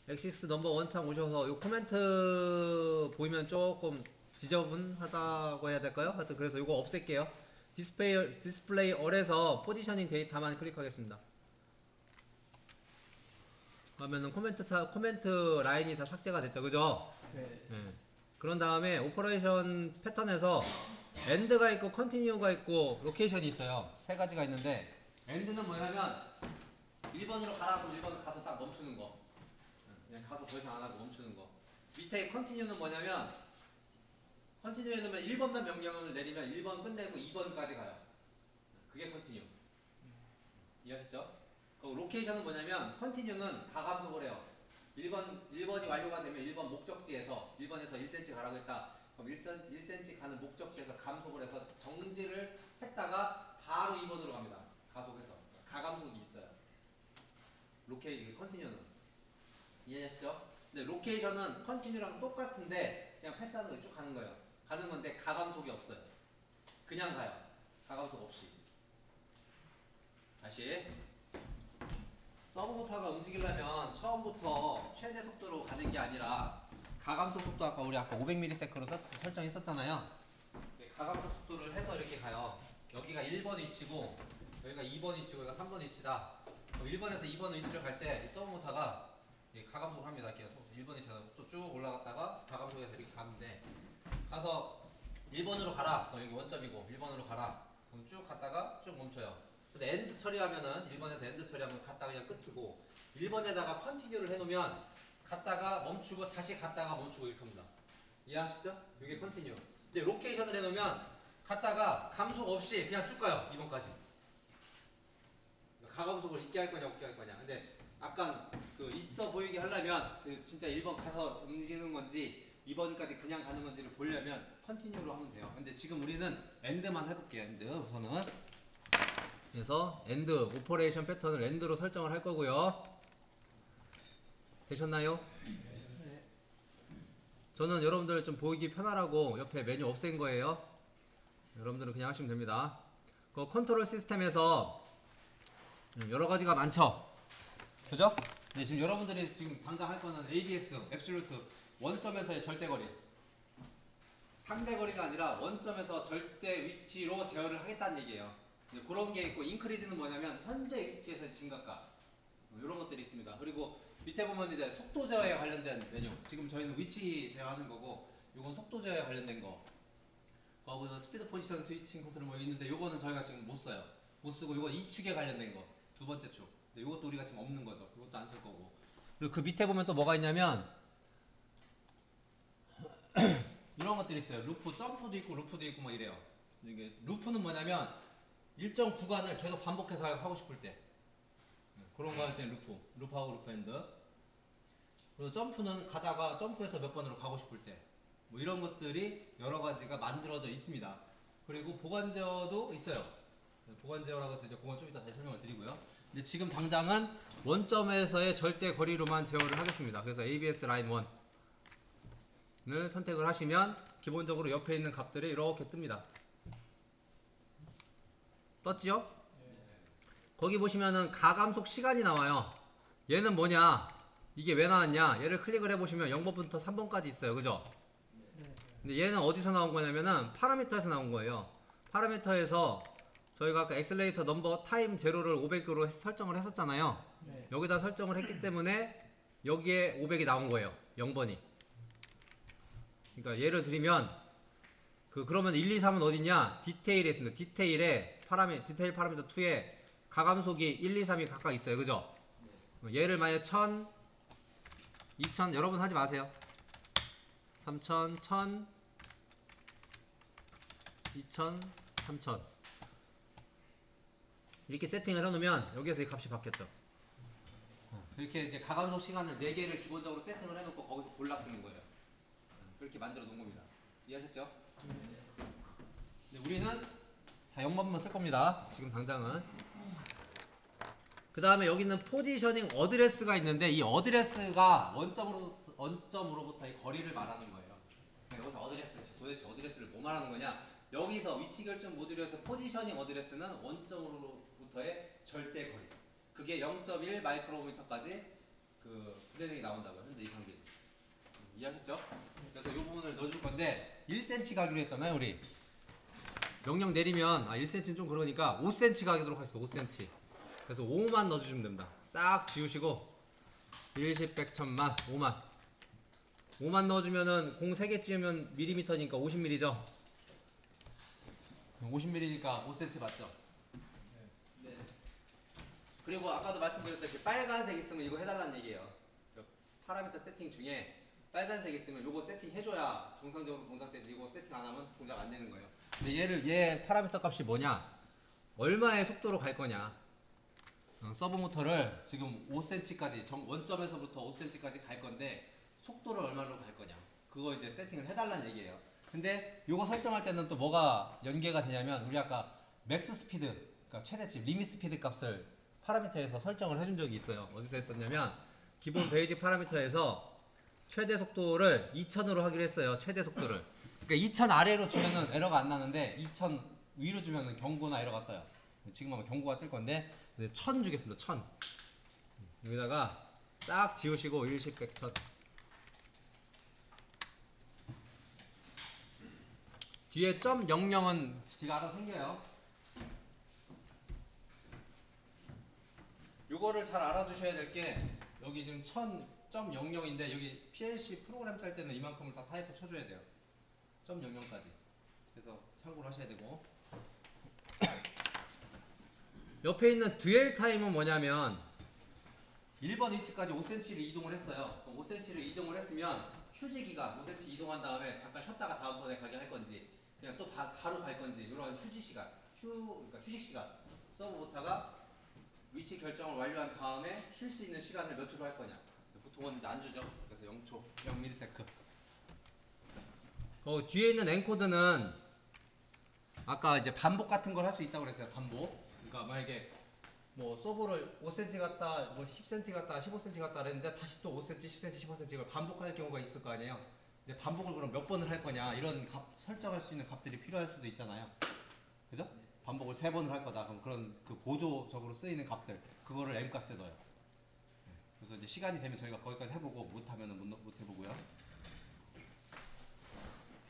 엑시스 넘버 원창 오셔서 요 코멘트 보이면 조금 지저분하다고 해야 될까요? 하여튼 그래서 요거 없앨게요. 디스플레이 얼에서 포지셔닝 데이터만 클릭하겠습니다. 그러면은 코멘트 라인이 다 삭제가 됐죠, 그죠? 네. 네. 그런 다음에 오퍼레이션 패턴에서 엔드가 있고 컨티뉴가 있고 로케이션이 있어요. 세 가지가 있는데 엔드는 뭐냐면 1번으로 가라 그럼 1번으로 가서 딱 멈추는 거. 그냥 가서 더 이상 안 하고 멈추는 거. 밑에 컨티뉴는 뭐냐면 컨티뉴에 넣으면 1번만 명령을 내리면 1번 끝내고 2번까지 가요. 그게 컨티뉴. 이해하셨죠? 그리고 로케이션은 뭐냐면 컨티뉴는 가감속을 해요. 1번이 완료가 되면 1번 목적지에서 1번에서 1cm 가라고 했다. 그럼 1cm 가는 목적지에서 감속을 해서 정지를 했다가 바로 2번으로 갑니다. 가속해서. 가감속이 있어요. 컨티뉴는. 이해하시죠? 근데 로케이션은 컨티뉴랑 똑같은데 그냥 패스하는 거 쭉 가는 거예요. 가는 건데 가감속이 없어요. 그냥 가요. 가감속 없이. 다시. 서브모터가 움직이려면 처음부터 최대 속도로 가는 게 아니라 가감속 속도 우리 아까 500ms로 설정했었잖아요. 가감속 속도를 해서 이렇게 가요. 여기가 1번 위치고 여기가 2번 위치고 여기가 3번 위치다. 그럼 1번에서 2번 위치를 갈 때 서브모터가 가감속을 합니다. 이렇게 1번 위치에서 또 쭉 올라갔다가 가감속에서 이렇게 가는데 가서 1번으로 가라. 그럼 여기 원점이고 1번으로 가라. 그럼 쭉 갔다가 쭉 멈춰요. 근데 엔드 처리하면은 1번에서 엔드 처리하면 갔다가 그냥 끝이고 1번에다가 컨티뉴를 해놓으면 갔다가 멈추고 다시 갔다가 멈추고 이렇게 합니다. 이해하시죠? 이게 컨티뉴. 이제 로케이션을 해놓으면 갔다가 감속 없이 그냥 쭉 가요. 2번까지. 가감속을 있게 할 거냐 없게 할 거냐. 근데 약간 그 있어 보이게 하려면 그 진짜 1번 가서 움직이는 건지 2번까지 그냥 가는 건지를 보려면 컨티뉴로 하면 돼요. 근데 지금 우리는 엔드만 해볼게요. 엔드 우선은. 그래서 엔드 오퍼레이션 패턴을 엔드로 설정을 할 거고요. 되셨나요? 네. 저는 여러분들 좀 보이기 편하라고 옆에 메뉴 없앤 거예요. 여러분들은 그냥 하시면 됩니다. 그 컨트롤 시스템에서 여러 가지가 많죠. 그죠? 네, 지금 여러분들이 지금 당장 할 거는 ABS, 앱솔루트, 원점에서의 절대거리. 상대거리가 아니라 원점에서 절대 위치로 제어를 하겠다는 얘기예요. 그런 게 있고, 인크리즈는 뭐냐면 현재 위치에서의 진각각. 이런 것들이 있습니다. 그리고 밑에 보면 이제 속도 제어에 관련된 메뉴. 지금 저희는 위치 제어하는 거고, 이건 속도 제어에 관련된 거. 거기서 스피드 포지션 스위칭 컨트롤 뭐 있는데, 요거는 저희가 지금 못 써요. 못 쓰고, 요거 이 축에 관련된 거. 두 번째 축. 근데 이것도 우리가 지금 없는 거죠. 이것도 안 쓸 거고. 그리고 그 밑에 보면 또 뭐가 있냐면 이런 것들이 있어요. 루프 점프도 있고 루프도 있고 뭐 이래요. 이게 루프는 뭐냐면 일정 구간을 계속 반복해서 하고 싶을 때 그런 거 할 때 루프하고 루프핸드. 그리고 점프는 가다가 점프해서 몇 번으로 가고 싶을 때 뭐 이런 것들이 여러 가지가 만들어져 있습니다. 그리고 보관제어도 있어요. 보관제어라고 해서 이제 그건 좀 이따 다시 설명을 드리고요. 근데 지금 당장은 원점에서의 절대 거리로만 제어를 하겠습니다. 그래서 ABS 라인 1을 선택을 하시면 기본적으로 옆에 있는 값들이 이렇게 뜹니다. 떴지요? 거기 보시면은 가감속 시간이 나와요. 얘는 뭐냐? 이게 왜 나왔냐? 얘를 클릭을 해보시면 0번부터 3번까지 있어요. 그죠? 근데 얘는 어디서 나온 거냐면은 파라미터에서 나온 거예요. 파라미터에서 저희가 아까 엑셀레이터 넘버 타임 제로를 500으로 설정을 했었잖아요. 네. 여기다 설정을 했기 때문에 여기에 500이 나온 거예요. 0번이. 그러니까 예를 들면 그러면 1, 2, 3은 어디냐? 디테일에 있습니다. 디테일 파라미터 2에 가감속이 1, 2, 3이 각각 있어요. 그죠? 얘를 만약 1000, 2000 여러분 하지 마세요. 3000, 1000, 2000, 3000 이렇게 세팅을 해놓으면 여기에서 이 값이 바뀌었죠. 이렇게 이제 가감속 시간을 4개를 기본적으로 세팅을 해놓고 거기서 골라 쓰는 거예요. 그렇게 만들어 놓은 겁니다. 이해하셨죠? 근데 우리는 다 0번만 쓸 겁니다. 지금 당장은. 그 다음에 여기 있는 포지셔닝 어드레스가 있는데 이 어드레스가 원점으로부터의 거리를 말하는 거예요. 여기서 도대체 어드레스를 뭐 말하는 거냐? 여기서 위치 결정 모듈에서 포지셔닝 어드레스는 원점으로부터의 절대 거리. 그게 0.1 마이크로미터까지 그 분해능이 나온다고요. 현재 이상빈. 이해하셨죠? 그래서 이 부분을 넣어줄 건데 1cm 가기로 했잖아요, 우리. 명령 내리면 1cm는 좀 그러니까 5cm 가기로 하겠습니다. 5cm. 그래서 5만 넣어주시면 됩니다. 싹 지우시고 일십 백천만 5만 5만 넣어주면은 공 3개 찌우면 밀리미터니까 50mm죠. 50mm니까 5cm 맞죠? 네. 그리고 아까도 말씀드렸다시피 빨간색 있으면 이거 해달라는 얘기예요. 파라미터 세팅 중에 빨간색 있으면 이거 세팅 해줘야 정상적으로 동작되지. 이거 세팅 안 하면 동작 안 되는 거예요. 근데 얘 파라미터 값이 뭐냐? 얼마의 속도로 갈 거냐? 서브 모터를 지금 5cm까지 원점에서부터 5cm까지 갈 건데 속도를 얼마로 갈 거냐? 그거 이제 세팅을 해달라는 얘기예요. 근데 이거 설정할 때는 또 뭐가 연계가 되냐면 우리 아까 맥스 스피드, 그러니까 최대치 리밋 스피드 값을 파라미터에서 설정을 해준 적이 있어요. 어디서 했었냐면 기본 베이직 파라미터에서 최대 속도를 2000으로 하기로 했어요. 최대 속도를. 그러니까 2000 아래로 주면은 에러가 안 나는데 2000 위로 주면은 경고나 에러가 떠요. 지금 아마 경고가 뜰 건데 1000 주겠습니다. 1000. 여기다가 딱 지우시고 일십 백천. 뒤에 점 00은 지가 알아서 생겨요. 요거를 잘 알아두셔야 될 게 여기 지금 1000.00인데 여기 PLC 프로그램 짤 때는 이만큼을 다 타이프 쳐줘야 돼요. 0.00까지. 그래서 참고를 하셔야 되고 옆에 있는 듀얼 타임은 뭐냐면 1번 위치까지 5cm를 이동을 했어요. 그럼 5cm를 이동을 했으면 휴지 기간 5cm 이동한 다음에 잠깐 쉬었다가 다음번에 가게 할 건지 그냥 또 바로 갈 건지 이런 휴지 시간, 그러니까 휴식 시간 서브 모터가 위치 결정을 완료한 다음에 쉴 수 있는 시간을 몇 초로 할 거냐. 보통은 이제 안 주죠. 그래서 0초, 0ms. 뒤에 있는 엔코드는 아까 이제 반복 같은 걸 할 수 있다고 그랬어요. 반복. 그러니까 만약에 뭐 서브를 5cm 갔다, 뭐 10cm 갔다, 15cm 갔다 그랬는데 다시 또 5cm, 10cm, 15cm를 반복할 경우가 있을 거 아니에요. 근데 반복을 그럼 몇 번을 할 거냐 이런 값 설정할 수 있는 값들이 필요할 수도 있잖아요. 그죠? 반복을 3번을 할 거다. 그럼 그런 그 보조적으로 쓰이는 값들 그거를 M 값에 넣어요. 그래서 이제 시간이 되면 저희가 거기까지 해보고 못하면은 못 해보고요.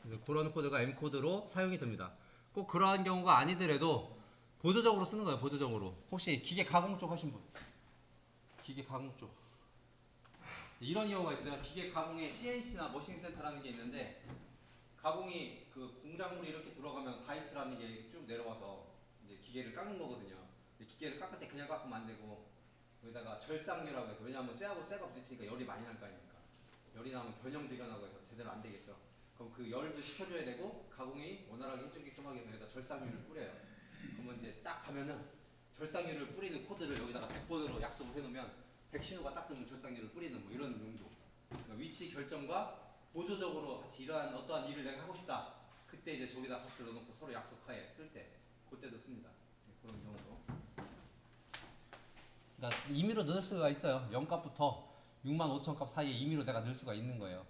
그래서 그런 코드가 M 코드로 사용이 됩니다. 꼭 그러한 경우가 아니더라도 보조적으로 쓰는 거예요. 보조적으로. 혹시 기계 가공 쪽 하신 분? 기계 가공 쪽. 이런 경우가 있어요. 기계 가공에 CNC나 머신 센터라는 게 있는데 가공이 그 공작물이 이렇게 들어가면 바이트라는 게 쭉 내려와서 이제 기계를 깎는 거거든요. 근데 기계를 깎을 때 그냥 깎으면 안 되고 여기다가 절삭유라고 해서 왜냐하면 쇠하고 쇠가 부딪히니까 열이 많이 날 거 아닙니까? 열이 나면 변형도 일어나고 해서 제대로 안 되겠죠. 그럼 그 열도 식혀줘야 되고 가공이 원활하게 해주게끔 하기 위해서 여기다 절삭유를 뿌려요. 그러면 이제 딱 가면은 절삭유를 뿌리는 코드를 여기다가 100번으로 약속을 해놓으면 100신호가 딱 뜨면 절삭유를 뿌리는 뭐 이런 용도. 그러니까 위치 결정과 보조적으로 같이 이러한 어떠한 일을 내가 하고 싶다. 그때 이제 저기다 값을 넣어놓고 서로 약속하에 쓸 때 그때도 씁니다. 그런 경우도. 그러니까 임의로 넣을 수가 있어요. 0값부터 65,000값 사이에 임의로 내가 넣을 수가 있는 거예요.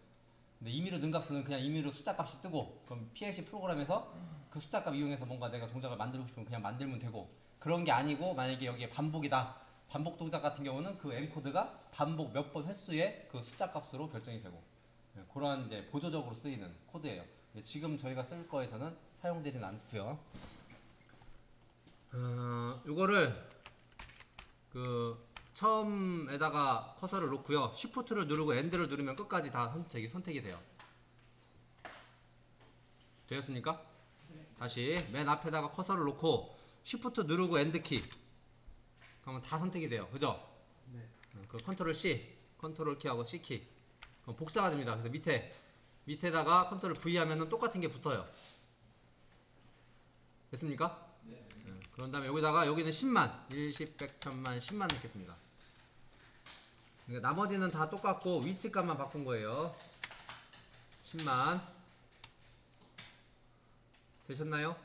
근데 임의로 넣은 값은 그냥 임의로 숫자 값이 뜨고 그럼 PLC 프로그램에서 그 숫자 값 이용해서 뭔가 내가 동작을 만들고 싶으면 그냥 만들면 되고 그런 게 아니고 만약에 여기에 반복이다. 반복 동작 같은 경우는 그 M코드가 반복 몇 번 횟수의 그 숫자 값으로 결정이 되고 그러한 이제 보조적으로 쓰이는 코드예요. 지금 저희가 쓸 거에서는 사용되진 않고요. 이거를 그 처음에다가 커서를 놓고요. Shift를 누르고 End를 누르면 끝까지 다 선택이 돼요. 되었습니까? 네. 다시 맨 앞에다가 커서를 놓고 Shift 누르고 End 키 그러면 다 선택이 돼요. 그죠? 네. 그 컨트롤 C, 컨트롤 키하고 C 키 그럼 복사가 됩니다. 그래서 밑에다가 컨트롤 V 하면은 똑같은 게 붙어요. 됐습니까? 네. 그런 다음에 여기다가 여기는 10만, 1, 10, 100, 1000만, 10만 넣겠습니다. 그러니까 나머지는 다 똑같고 위치값만 바꾼 거예요. 10만 되셨나요?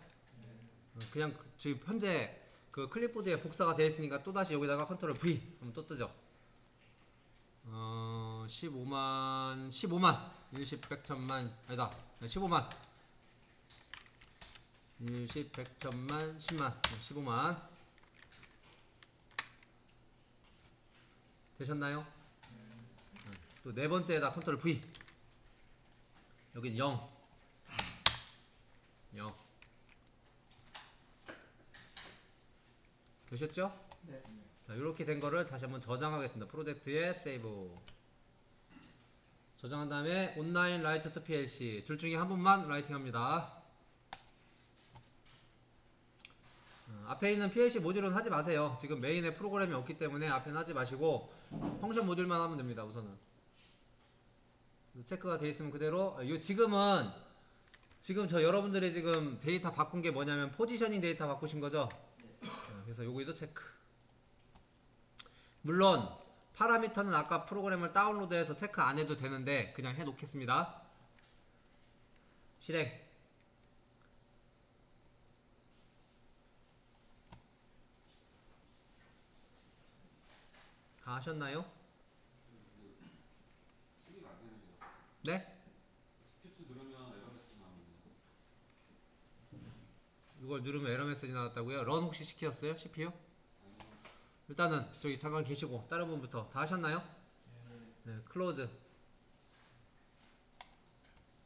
네. 그냥 지금 현재 그 클립보드에 복사가 되어 있으니까 또다시 여기다가 컨트롤 V 하면 또 뜨죠. 15만 1, 10, 100, 1000만 아니다 15만 1, 10, 100, 1000만 10만 15만 되셨나요? 또 네 번째에다 컨트롤 V. 여긴 0. 0. 되셨죠? 네. 자, 이렇게 된 거를 다시 한번 저장하겠습니다. 프로젝트에 세이브. 저장한 다음에 온라인 라이트 투 PLC 둘 중에 한 번만 라이팅 합니다. 앞에 있는 PLC 모듈은 하지 마세요. 지금 메인에 프로그램이 없기 때문에 앞에는 하지 마시고 펑션 모듈만 하면 됩니다. 우선은 체크가 되어 있으면 그대로. 지금 저 여러분들이 지금 데이터 바꾼 게 뭐냐면 포지셔닝 데이터 바꾸신 거죠. 그래서 요거도 체크. 물론 파라미터는 아까 프로그램을 다운로드해서 체크 안 해도 되는데 그냥 해 놓겠습니다. 실행. 다 하셨나요? 네? 이걸 누르면 에러 메시지 나왔다고요? 런 혹시 시켰어요? CPU? 일단은 저기 잠깐 계시고 다른 분부터 다 하셨나요? 네, 클로즈.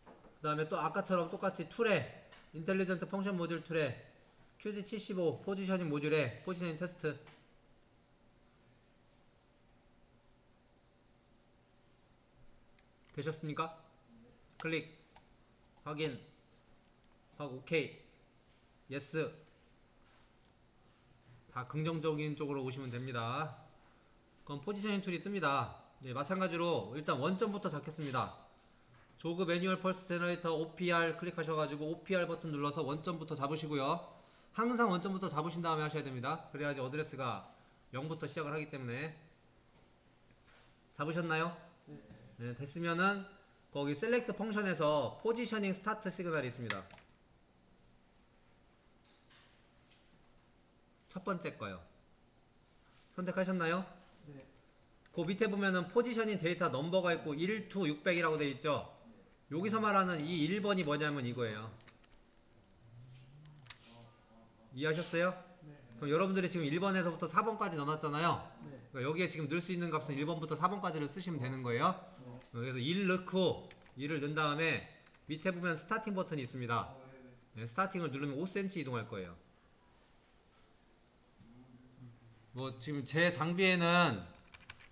그 다음에 또 아까처럼 똑같이 툴에 인텔리전트 펑션 모듈 툴에 QD75 포지셔닝 모듈에 포지셔닝 테스트. 되셨습니까? 클릭 확인 하고 오케이 예스. 다 긍정적인 쪽으로 오시면 됩니다. 그럼 포지셔닝 툴이 뜹니다. 네, 마찬가지로 일단 원점부터 잡겠습니다. 조그 매뉴얼 펄스 제너레이터 OPR 클릭하셔가지고 OPR 버튼 눌러서 원점부터 잡으시고요. 항상 원점부터 잡으신 다음에 하셔야 됩니다. 그래야지 어드레스가 0부터 시작을 하기 때문에. 잡으셨나요? 네, 됐으면은 거기 셀렉트 펑션에서 포지셔닝 스타트 시그널이 있습니다. 첫 번째 거요. 선택하셨나요? 네. 그 밑에 보면은 포지셔닝 데이터 넘버가 있고 1 to 600이라고 되어 있죠. 여기서 말하는 이 1번이 뭐냐면 이거예요. 이해하셨어요? 네. 그럼 여러분들이 지금 1번에서부터 4번까지 넣어놨잖아요. 네. 그러니까 여기에 지금 넣을 수 있는 값은 1번부터 4번까지를 쓰시면 되는 거예요. 네. 그래서 1 넣고 1을 넣은 다음에 밑에 보면 스타팅 버튼이 있습니다. 네, 스타팅을 누르면 5cm 이동할 거예요. 뭐 지금 제 장비에는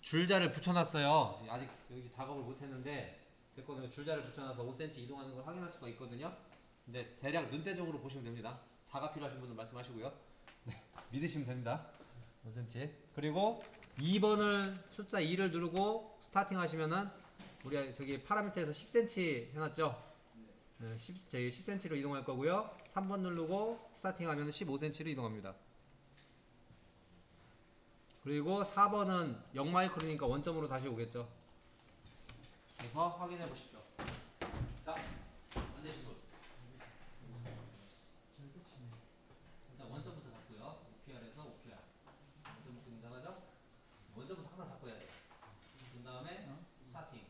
줄자를 붙여놨어요. 아직 여기 작업을 못했는데 제 거는 줄자를 붙여놔서 5cm 이동하는 걸 확인할 수가 있거든요. 근데 대략 눈대중으로 보시면 됩니다. 자가 필요하신 분은 말씀하시고요. 네, 믿으시면 됩니다. 5cm. 그리고 2번을 숫자 2를 누르고 스타팅 하시면은 우리 저기 파라미터에서 10cm 해놨죠. 네, 10cm로 이동할 거고요. 3번 누르고 스타팅 하면 15cm로 이동합니다. 그리고 4번은 0마이크로니까 원점으로 다시 오겠죠. 그래서 확인해 보십시오. 자, 안 되신 분. 일단 원점부터 잡고요. OPR에서 OPR. 원점부터 등장하죠? 원점부터 하나 잡고 해야 돼요. 그 다음에 스타팅.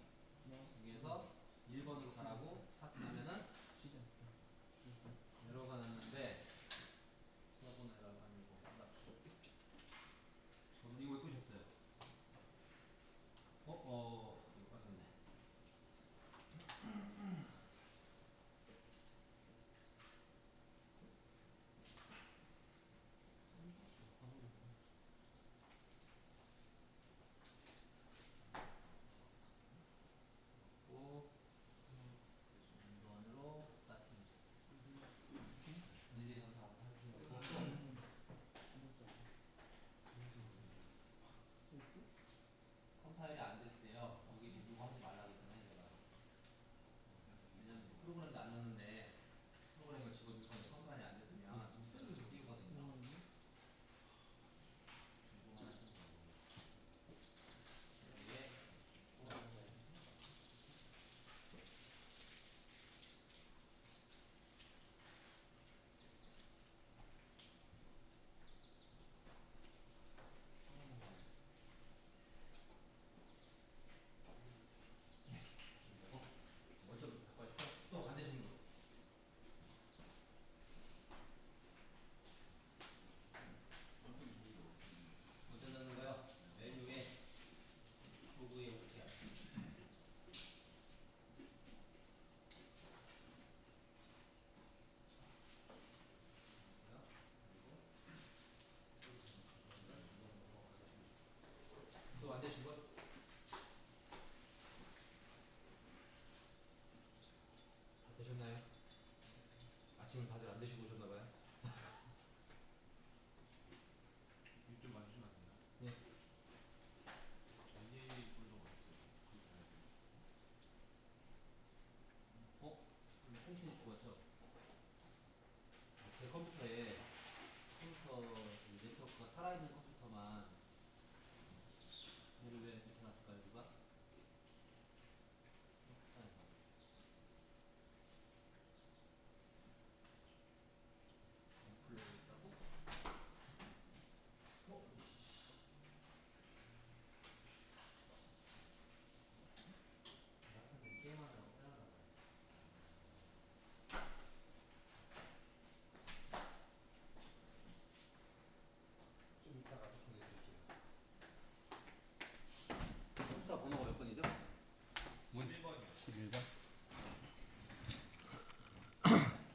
여기에서 1번으로 가라고 스타팅하면은 에러가 났는데 4번 에러가 아니고 이거 왜 끄셨어요? 이거 빠졌네.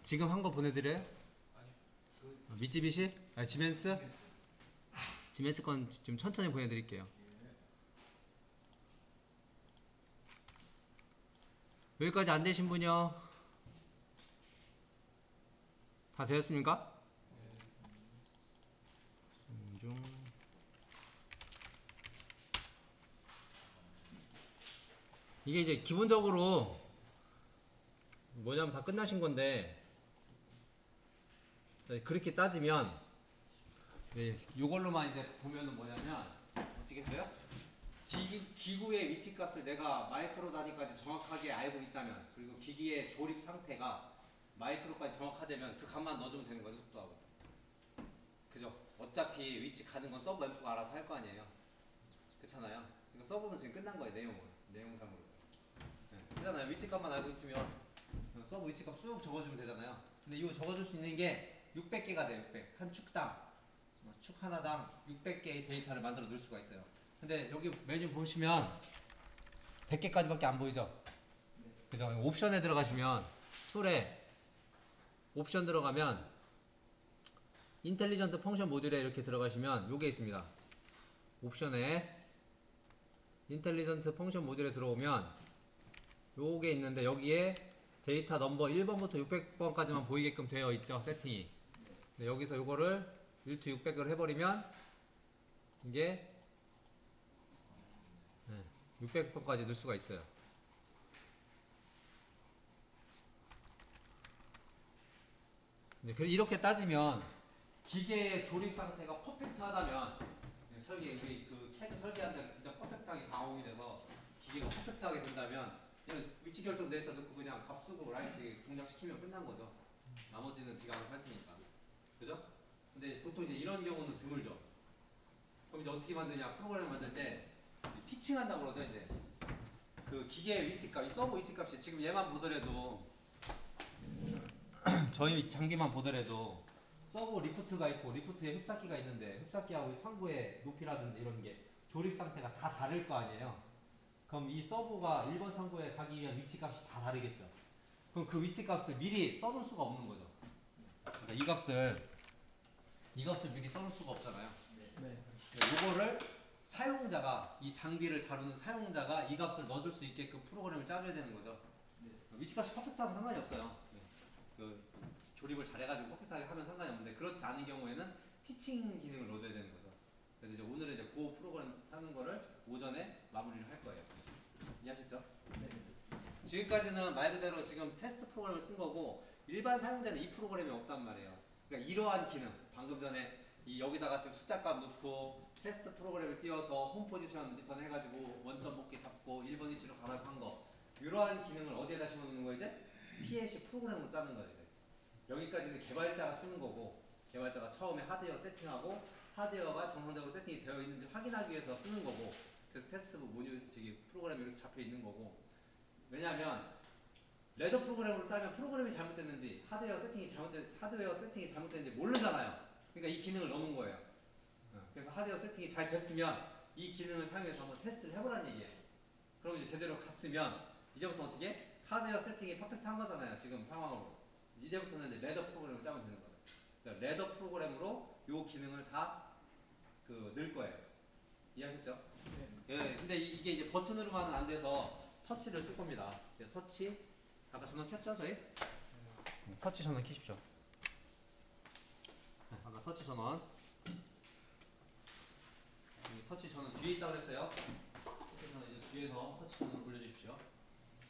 지금 한 거 보내드려요? 미쯔비시? 지멘스? 지멘스 건 지금 천천히 보내드릴게요. 여기까지 안 되신 분이요? 다 되었습니까? 이게 이제 기본적으로 뭐냐면 다 끝나신 건데, 그렇게 따지면 이걸로만 이제 보면은 뭐냐면 어떻겠어요? 기구의 위치값을 내가 마이크로 단위까지 정확하게 알고 있다면, 그리고 기기의 조립 상태가 마이크로까지 정확하다면 그 값만 넣어주면 되는 거죠, 속도하고. 그죠? 어차피 위치 가는 건 서브 앰프가 알아서 할 거 아니에요. 그렇잖아요. 그러니까 서브는 지금 끝난 거예요, 내용상으로. 네. 그잖아요. 위치값만 알고 있으면 서브 위치값 쑥 적어주면 되잖아요. 근데 이거 적어줄 수 있는 게 600개가 돼요. 600. 한 축당, 축 하나당 600개의 데이터를 만들어 넣을 수가 있어요. 근데 여기 메뉴 보시면 100개까지밖에 안 보이죠? 그죠? 옵션에 들어가시면, 툴에 옵션 들어가면 인텔리전트 펑션 모듈에 이렇게 들어가시면 요게 있습니다. 옵션에 인텔리전트 펑션 모듈에 들어오면 요게 있는데, 여기에 데이터 넘버 1번부터 600번까지만 보이게끔 되어 있죠, 세팅이. 근데 여기서 요거를 1to 600을 해버리면 이게 600번까지 넣을 수가 있어요. 이렇게 따지면 기계의 조립 상태가 퍼펙트하다면, 우리 그 CAD 설계한 대로 진짜 퍼펙트하게 가공이 돼서 기계가 퍼펙트하게 된다면, 그냥 위치 결정 데이터 넣고 그냥 값 쓰고 라이트 동작시키면 끝난 거죠. 나머지는 지가 알아서 할 테니까. 그죠? 근데 보통 이제 이런 경우는 드물죠. 그럼 이제 어떻게 만드냐? 프로그램 만들 때 티칭 한다고 그러죠, 이제. 그 기계의 위치값, 이 서브 위치값이 지금 얘만 보더라도, 저희 장비만 보더라도 서브 리프트가 있고 리프트에 흡착기가 있는데, 흡착기하고 창고의 높이라든지 이런 게 조립 상태가 다 다를 거 아니에요. 그럼 이 서브가 1번 창고에 가기 위한 위치값이 다 다르겠죠. 그럼 그 위치값을 미리 써놓을 수가 없는 거죠. 그러니까 이 값을 미리 써놓을 수가 없잖아요. 네. 이거를 사용자가, 이 장비를 다루는 사용자가 이 값을 넣어줄 수 있게끔 프로그램을 짜줘야 되는 거죠. 네. 위치값이 퍼펙트하면 상관이 없어요. 네. 그 조립을 잘해가지고 퍼펙트하게 하면 상관이 없는데, 그렇지 않은 경우에는 티칭 기능을 넣어줘야 되는 거죠. 그래서 이제 오늘은 이제 그 프로그램 짜는 거를 오전에 마무리를 할 거예요. 이해하셨죠? 네. 지금까지는 말 그대로 지금 테스트 프로그램을 쓴 거고, 일반 사용자는 이 프로그램이 없단 말이에요. 그러니까 이러한 기능, 방금 전에 여기다가 지금 숫자값 넣고 테스트 프로그램을 띄워서 홈 포지션 리턴 해가지고 원점 복귀 잡고 1번 위치로 가라고 한 거, 이러한 기능을 어디에다 심어놓는 거 이제? PLC 프로그램으로 짜는 거예요. 이제 여기까지는 개발자가 쓰는 거고, 개발자가 처음에 하드웨어 세팅하고 하드웨어가 정상적으로 세팅이 되어 있는지 확인하기 위해서 쓰는 거고, 그래서 테스트 모듈 프로그램이 이렇게 잡혀 있는 거고. 왜냐하면 레더 프로그램으로 짜면 프로그램이 잘못됐는지 하드웨어 세팅이 잘못됐는지 모르잖아요. 그러니까 이 기능을 넣는 거예요. 그래서 하드웨어 세팅이 잘 됐으면 이 기능을 사용해서 한번 테스트를 해보라는 얘기예요. 그럼 이제 제대로 갔으면 이제부터 어떻게? 하드웨어 세팅이 퍼펙트한 거잖아요, 지금 상황으로. 이제부터는 이제 레더 프로그램을 짜면 되는 거죠. 그러니까 레더 프로그램으로 이 기능을 다 넣을 거예요. 이해하셨죠? 네. 예, 근데 이게 이제 버튼으로만은 안 돼서 터치를 쓸 겁니다. 터치, 아까 전원 켰죠, 저희? 터치 전원 켜십시오. 네, 아까 터치 전원. 터치 전원 뒤에 있다고 그랬어요. 터치 전원 이제 뒤에서 터치 전원 올려주십시오.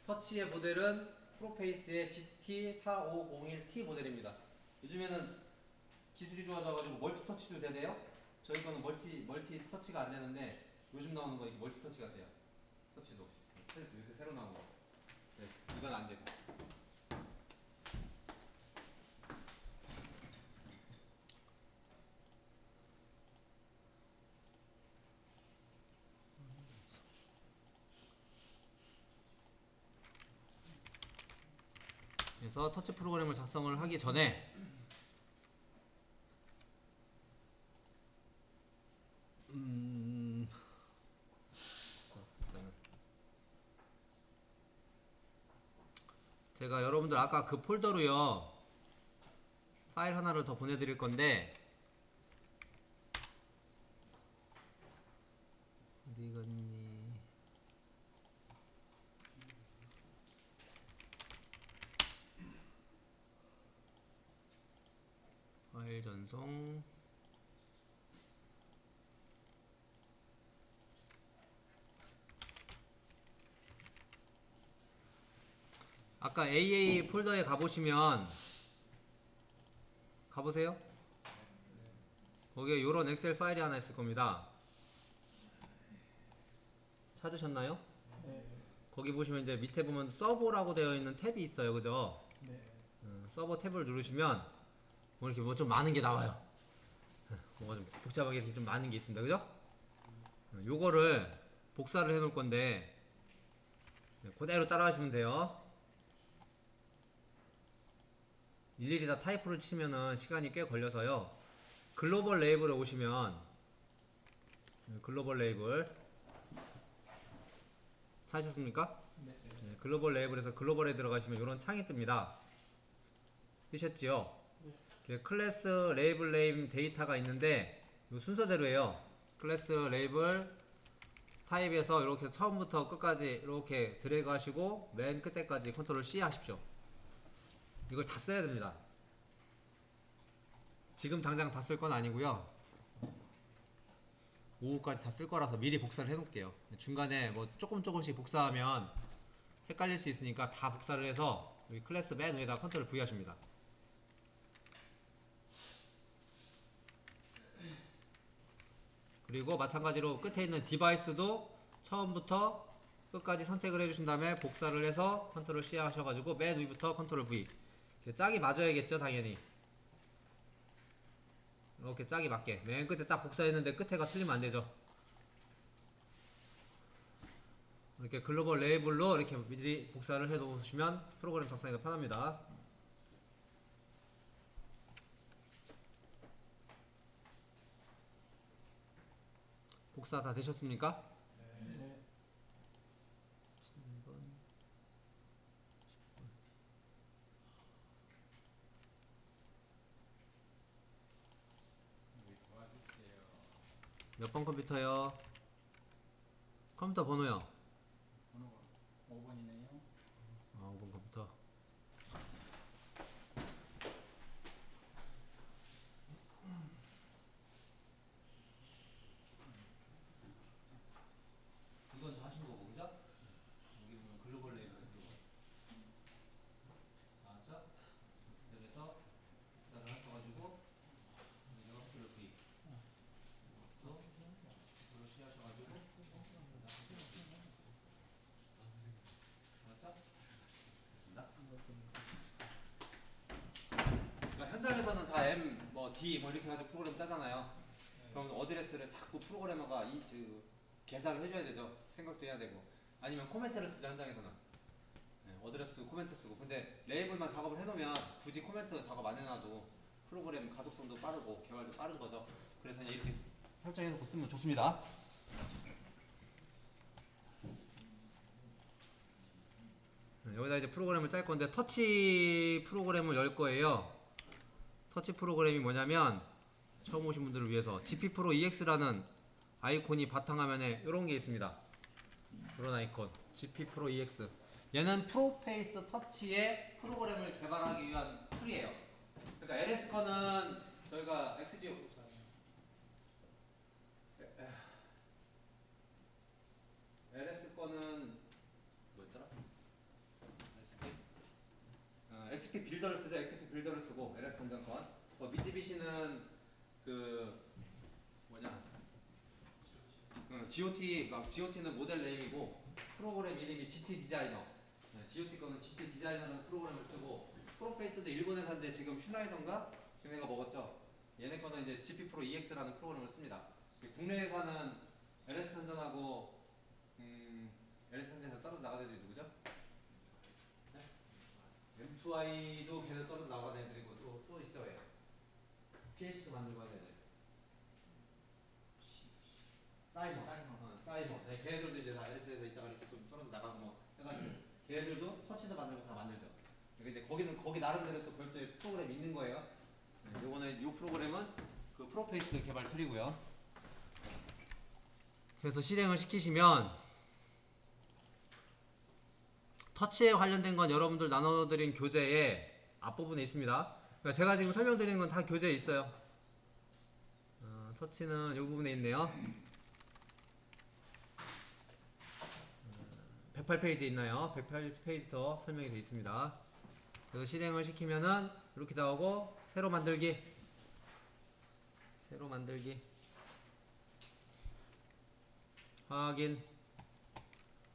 터치의 모델은 프로페이스의 GT4501T 모델입니다. 요즘에는 기술이 좋아져가지고 멀티 터치도 되네요. 저희 거는 멀티 터치가 안 되는데, 요즘 나오는 거 이게 멀티 터치가 돼요. 터치도 요새 새로 나온 거. 네, 이건 안 되고. 그래서 터치 프로그램을 작성을 하기 전에 제가 여러분들 아까 그 폴더로요, 파일 하나를 더 보내드릴 건데 어디 갔니? 파일 전송. 아까 AA 폴더에 가보시면 가보세요. 거기에 요런 엑셀 파일이 하나 있을 겁니다. 찾으셨나요? 네. 거기 보시면 이제 밑에 보면 서버라고 되어 있는 탭이 있어요. 그죠? 네. 서버 탭을 누르시면 뭐 이렇게 뭐 좀 많은 게 나와요. 뭐가 좀 복잡하게 이렇게 좀 많은 게 있습니다. 그죠? 요거를 복사를 해 놓을 건데 그대로 따라 하시면 돼요. 일일이 다 타이프를 치면은 시간이 꽤 걸려서요. 글로벌 레이블에 오시면 글로벌 레이블 찾으셨습니까? 네. 네, 글로벌 레이블에서 글로벌에 들어가시면 이런 창이 뜹니다. 뜨셨지요? 네. 클래스 레이블 네임 데이터가 있는데 이 순서대로예요. 클래스 레이블 타입에서 이렇게 처음부터 끝까지 이렇게 드래그 하시고 맨 끝에까지 컨트롤 C 하십시오. 이걸 다 써야 됩니다. 지금 당장 다 쓸 건 아니고요. 오후까지 다 쓸 거라서 미리 복사를 해 놓을게요. 중간에 뭐 조금씩 복사하면 헷갈릴 수 있으니까 다 복사를 해서 여기 클래스 맨 위에다 컨트롤 V 하십니다. 그리고 마찬가지로 끝에 있는 디바이스도 처음부터 끝까지 선택을 해주신 다음에 복사를 해서 컨트롤 C 하셔가지고 맨 위부터 컨트롤 V. 짝이 맞아야겠죠, 당연히. 이렇게 짝이 맞게. 맨 끝에 딱 복사했는데 끝에가 틀리면 안 되죠. 이렇게 글로벌 레이블로 이렇게 미리 복사를 해 놓으시면 프로그램 작성이 더 편합니다. 복사 다 되셨습니까? 네. 몇 번 컴퓨터요? 컴퓨터 번호요? 번호가 5번이네요. 5번 컴퓨터. 이건 다 하신 거고, 그죠? 여기 보면 글로벌 레이블 이거. 나왔죠? 여기서 복사를 하셔가지고 여기가 컨트롤 V. 또 컨트롤 C 하셔가지고 나왔죠? 됐습니다. 그러니까 현장에서는 다 M, 뭐 D 뭐 이렇게 해가지고 프로그램 짜잖아요. 그럼 어드레스를 자꾸 프로그래머가 계산을 해줘야 되죠. 생각도 해야 되고. 아니면 코멘트를 쓰죠, 현장에서는. 네, 어드레스 쓰고 코멘트 쓰고. 근데 레이블만 작업을 해놓으면 굳이 코멘트 작업 안 해놔도 프로그램 가독성도 빠르고 개발도 빠른 거죠. 그래서 그냥 이렇게 설정해놓고 쓰면 좋습니다. 여기다 이제 프로그램을 짤 건데 터치 프로그램을 열 거예요. 터치 프로그램이 뭐냐면 처음 오신 분들을 위해서 GP 프로 EX라는 아이콘이 바탕화면에 이런 게 있습니다. 이런 아이콘 GP 프로 EX. 얘는 프로페이스 터치의 프로그램을 개발하기 위한 툴이에요. 그러니까 LS 거는 저희가 XG LS 거는 뭐였더라? XP 빌더를 쓰죠. XP 빌더를 쓰고 LS 전장건. 미쯔비시는 그 뭐냐? GOT는 모델 네임이고 프로그램 이름이 GT 디자이너. GOT 거는 GT 디자이너라는 프로그램을 쓰고 프로페이스도 일본 회사인데 지금 슈나이던가 걔네가 먹었죠. 얘네 거는 이제 GP 프로 EX라는 프로그램을 씁니다. 국내 회사는 LS 선전하고 LS 선전에서 떨어져 나가는 애들이 누구죠? M2i도 걔네 떨어져 나가는 애들이고 또 있죠 왜? PLC도 만들고 하는 애들. 사이버. 네, 걔네들도 이제 다 LS에서 있다가 이렇게 좀 떨어져 나가고 뭐 해가지고 걔네들도 터치도 만들고 다 만들죠. 그러니까 이제 거기 나름대로 또 별도의 프로그램이 있는 거예요. 요거는 요 프로그램은 그 프로페이스 개발 툴이고요. 그래서 실행을 시키시면 터치에 관련된 건 여러분들 나눠드린 교재에 앞부분에 있습니다. 그러니까 제가 지금 설명드리는 건 다 교재에 있어요. 터치는 이 부분에 있네요. 108페이지에 있나요? 108페이지부터 설명이 되어 있습니다. 그래서 실행을 시키면은 이렇게 나오고 새로 만들기, 새로 만들기, 확인.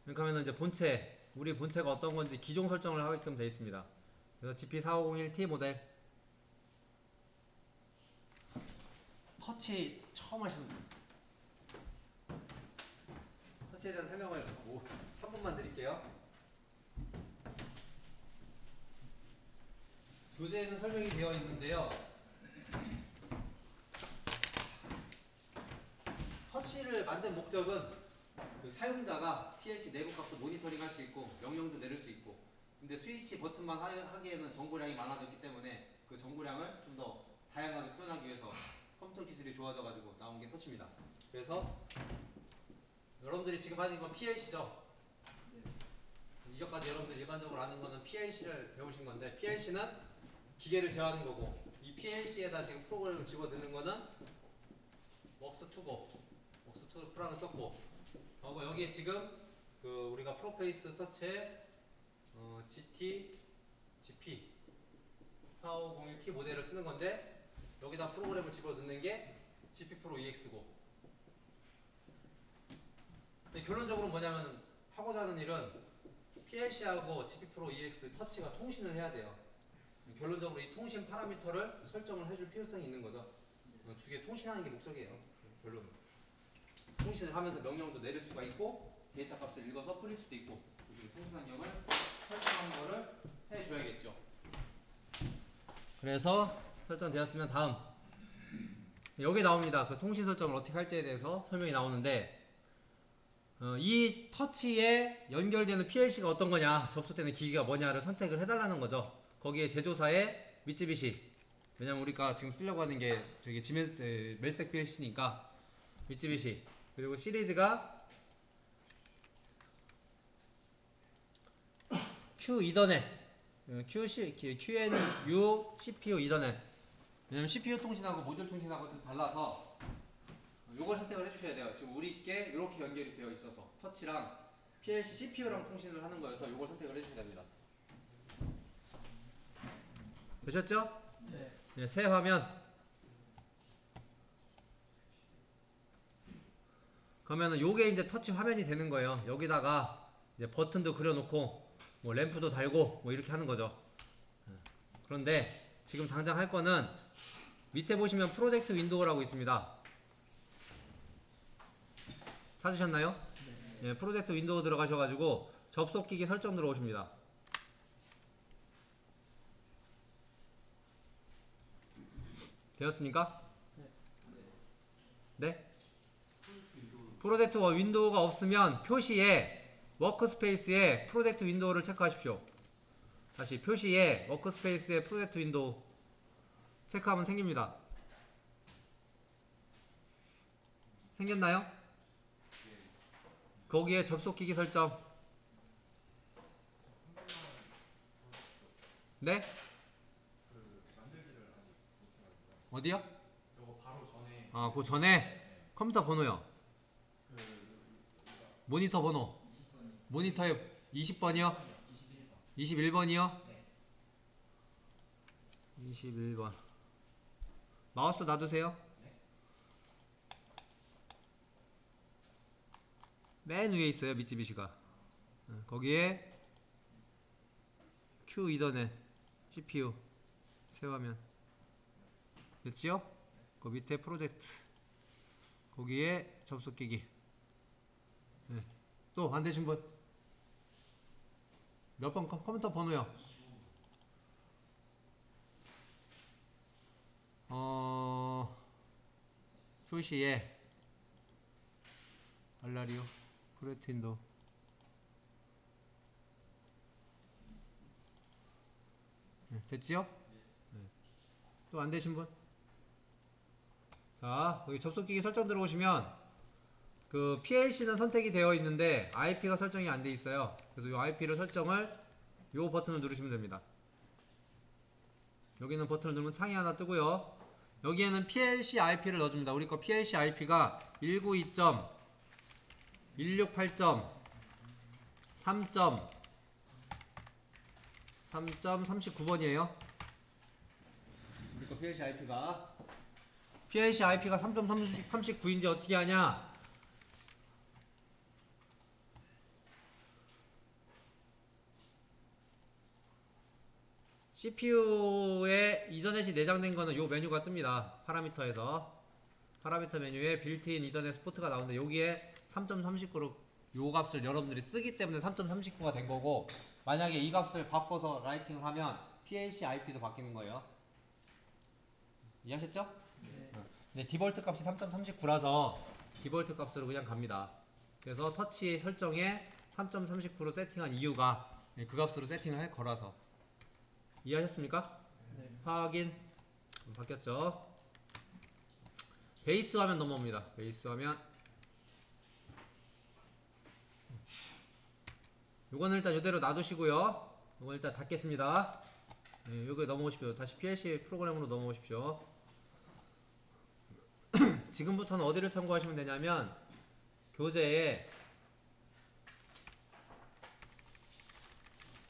이렇게 하면은 이제 본체, 우리 본체가 어떤 건지 기종 설정을 하게끔 되어 있습니다. 그래서 GP4501T 모델. 터치 처음 하시는 분. 터치에 대한 설명을 3분만 드릴게요. 교재에는 설명이 되어 있는데요. 터치를 만든 목적은 그 사용자가 PLC 내부 값도 모니터링 할 수 있고 명령도 내릴 수 있고, 근데 스위치 버튼만 하기에는 정보량이 많아졌기 때문에 그 정보량을 좀 더 다양하게 표현하기 위해서 컴퓨터 기술이 좋아져가지고 나온 게 터치입니다. 그래서 여러분들이 지금 하는 건 PLC죠. 이전까지 여러분들 일반적으로 아는 거는 PLC를 배우신 건데, PLC는 기계를 제어하는 거고, 이 PLC에다 지금 프로그램을 집어넣는 거는 웍스2고, 웍스2 프랑을 썼고, 그리고 여기에 지금 그 우리가 프로페이스 터치에 GP 4501T 모델을 쓰는 건데, 여기다 프로그램을 집어넣는 게 GP 프로 EX고. 근데 결론적으로 뭐냐면 하고자 하는 일은 PLC하고 GP 프로 EX 터치가 통신을 해야 돼요. 결론적으로 이 통신 파라미터를 설정을 해줄 필요성이 있는 거죠. 두 개 통신하는 게 목적이에요. 결론은. 통신을 하면서 명령도 내릴 수가 있고, 데이터 값을 읽어서 풀릴 수도 있고, 통신 환경을 설정하는 거를 해줘야겠죠. 그래서 설정되었으면 다음. 여기 나옵니다. 그 통신 설정을 어떻게 할지에 대해서 설명이 나오는데, 이 터치에 연결되는 PLC가 어떤 거냐, 접속되는 기기가 뭐냐를 선택을 해달라는 거죠. 거기에 제조사의 미쯔비시, 왜냐면 우리가 지금 쓰려고 하는 게 저기 멜색 PLC니까 미쯔비시, 그리고 시리즈가 Q 이더넷, QNU CPU 이더넷. 왜냐면 CPU 통신하고 모듈 통신하고 좀 달라서 요걸 선택을 해주셔야 돼요. 지금 우리께 이렇게 연결이 되어 있어서 터치랑 PLC CPU랑 통신을 하는 거여서 요걸 선택을 해주셔야 됩니다. 되셨죠? 네. 네, 새 화면. 그러면은 요게 이제 터치 화면이 되는 거예요. 여기다가 이제 버튼도 그려놓고 뭐 램프도 달고 뭐 이렇게 하는 거죠. 그런데 지금 당장 할 거는 밑에 보시면 프로젝트 윈도우라고 있습니다. 찾으셨나요? 네. 네, 프로젝트 윈도우 들어가셔가지고 접속기기 설정 들어오십니다. 되었습니까? 네? 프로젝트 윈도우가 없으면 표시에 워크스페이스에 프로젝트 윈도우를 체크하십시오. 다시 표시에 워크스페이스에 프로젝트 윈도우 체크하면 생깁니다. 생겼나요? 거기에 접속기기 설정. 네? 어디요? 요거 바로 전에 그 전에 컴퓨터 번호요. 모니터 번호. 모니터에 20번이요? 21번이요? 21번. 마우스 놔두세요. 맨 위에 있어요, 미쯔비시가. 거기에 Q 이더넷 CPU 새 화면 됐지요? 그 밑에 프로젝트 거기에 접속기기. 네. 또 안 되신 분? 몇 번 컴퓨터 번호요? 표시에 알라리오 프로젝트 윈도우. 네, 됐지요? 네. 또 안 되신 분? 자, 여기 접속기기 설정 들어오시면 그 PLC는 선택이 되어 있는데 IP가 설정이 안 돼 있어요. 그래서 이 IP를 설정을 요 버튼을 누르시면 됩니다. 여기는 버튼을 누르면 창이 하나 뜨고요. 여기에는 PLC IP를 넣어줍니다. 우리 거 PLC IP가 192.168.3.39번이에요. 우리 거 PLC IP가 3.39인지 어떻게 하냐? CPU에 이더넷이 내장된 거는 요 메뉴가 뜹니다. 파라미터 메뉴에 빌트인 이더넷 포트가 나오는데 여기에 3.39로 요 값을 여러분들이 쓰기 때문에 3.39가 된 거고, 만약에 이 값을 바꿔서 라이팅을 하면 PLC IP도 바뀌는 거예요. 이해하셨죠? 네. 근데 디볼트 값이 3.39라서 디볼트 값으로 그냥 갑니다. 그래서 터치 설정에 3.39로 세팅한 이유가 그 값으로 세팅을 걸어서. 이해하셨습니까? 네. 확인. 바뀌었죠? 베이스 화면 넘어옵니다. 베이스 화면. 요거는 일단 이대로 놔두시고요. 요거 일단 닫겠습니다. 네, 여기 넘어오십시오. 다시 PLC 프로그램으로 넘어오십시오. 지금부터는 어디를 참고하시면 되냐면 교재에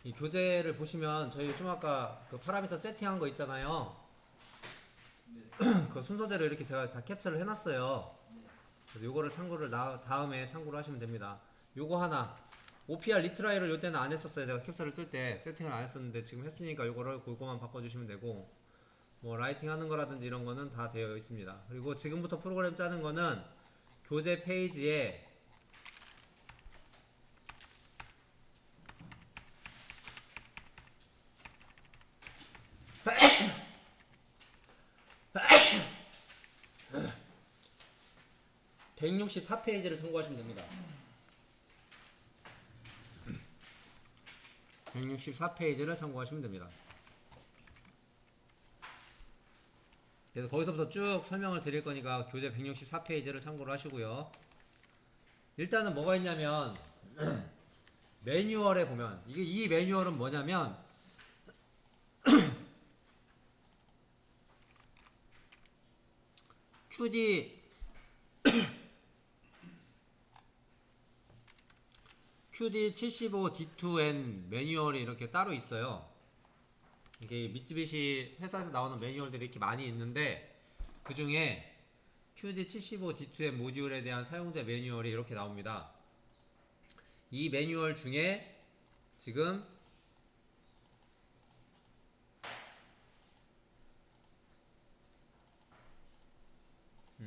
이 교재를 보시면 저희 좀 아까 그 파라미터 세팅한 거 있잖아요. 네. 그 순서대로 이렇게 제가 다 캡처를 해놨어요. 네. 그래서 요거를 참고를 다음에 참고를 하시면 됩니다. 요거 하나 OPR 리트라이를 요때는 안 했었어요. 제가 캡처를 뜰 때 세팅을 안 했었는데 지금 했으니까 요거를 그거만 바꿔주시면 되고, 뭐 라이팅 하는 거라든지 이런 거는 다 되어 있습니다. 그리고 지금부터 프로그램 짜는 거는 교재 페이지에 (164페이지를) 참고하시면 됩니다. 164페이지를 참고하시면 됩니다. 그래서 거기서부터 쭉 설명을 드릴 거니까 교재 164페이지를 참고를 하시고요. 일단은 뭐가 있냐면 매뉴얼에 보면 이 매뉴얼은 뭐냐면 QD75D2N 매뉴얼이 이렇게 따로 있어요. 이게 미쓰비시 회사에서 나오는 매뉴얼들이 이렇게 많이 있는데, 그 중에 QD75D2N 모듈에 대한 사용자 매뉴얼이 이렇게 나옵니다. 이 매뉴얼 중에 지금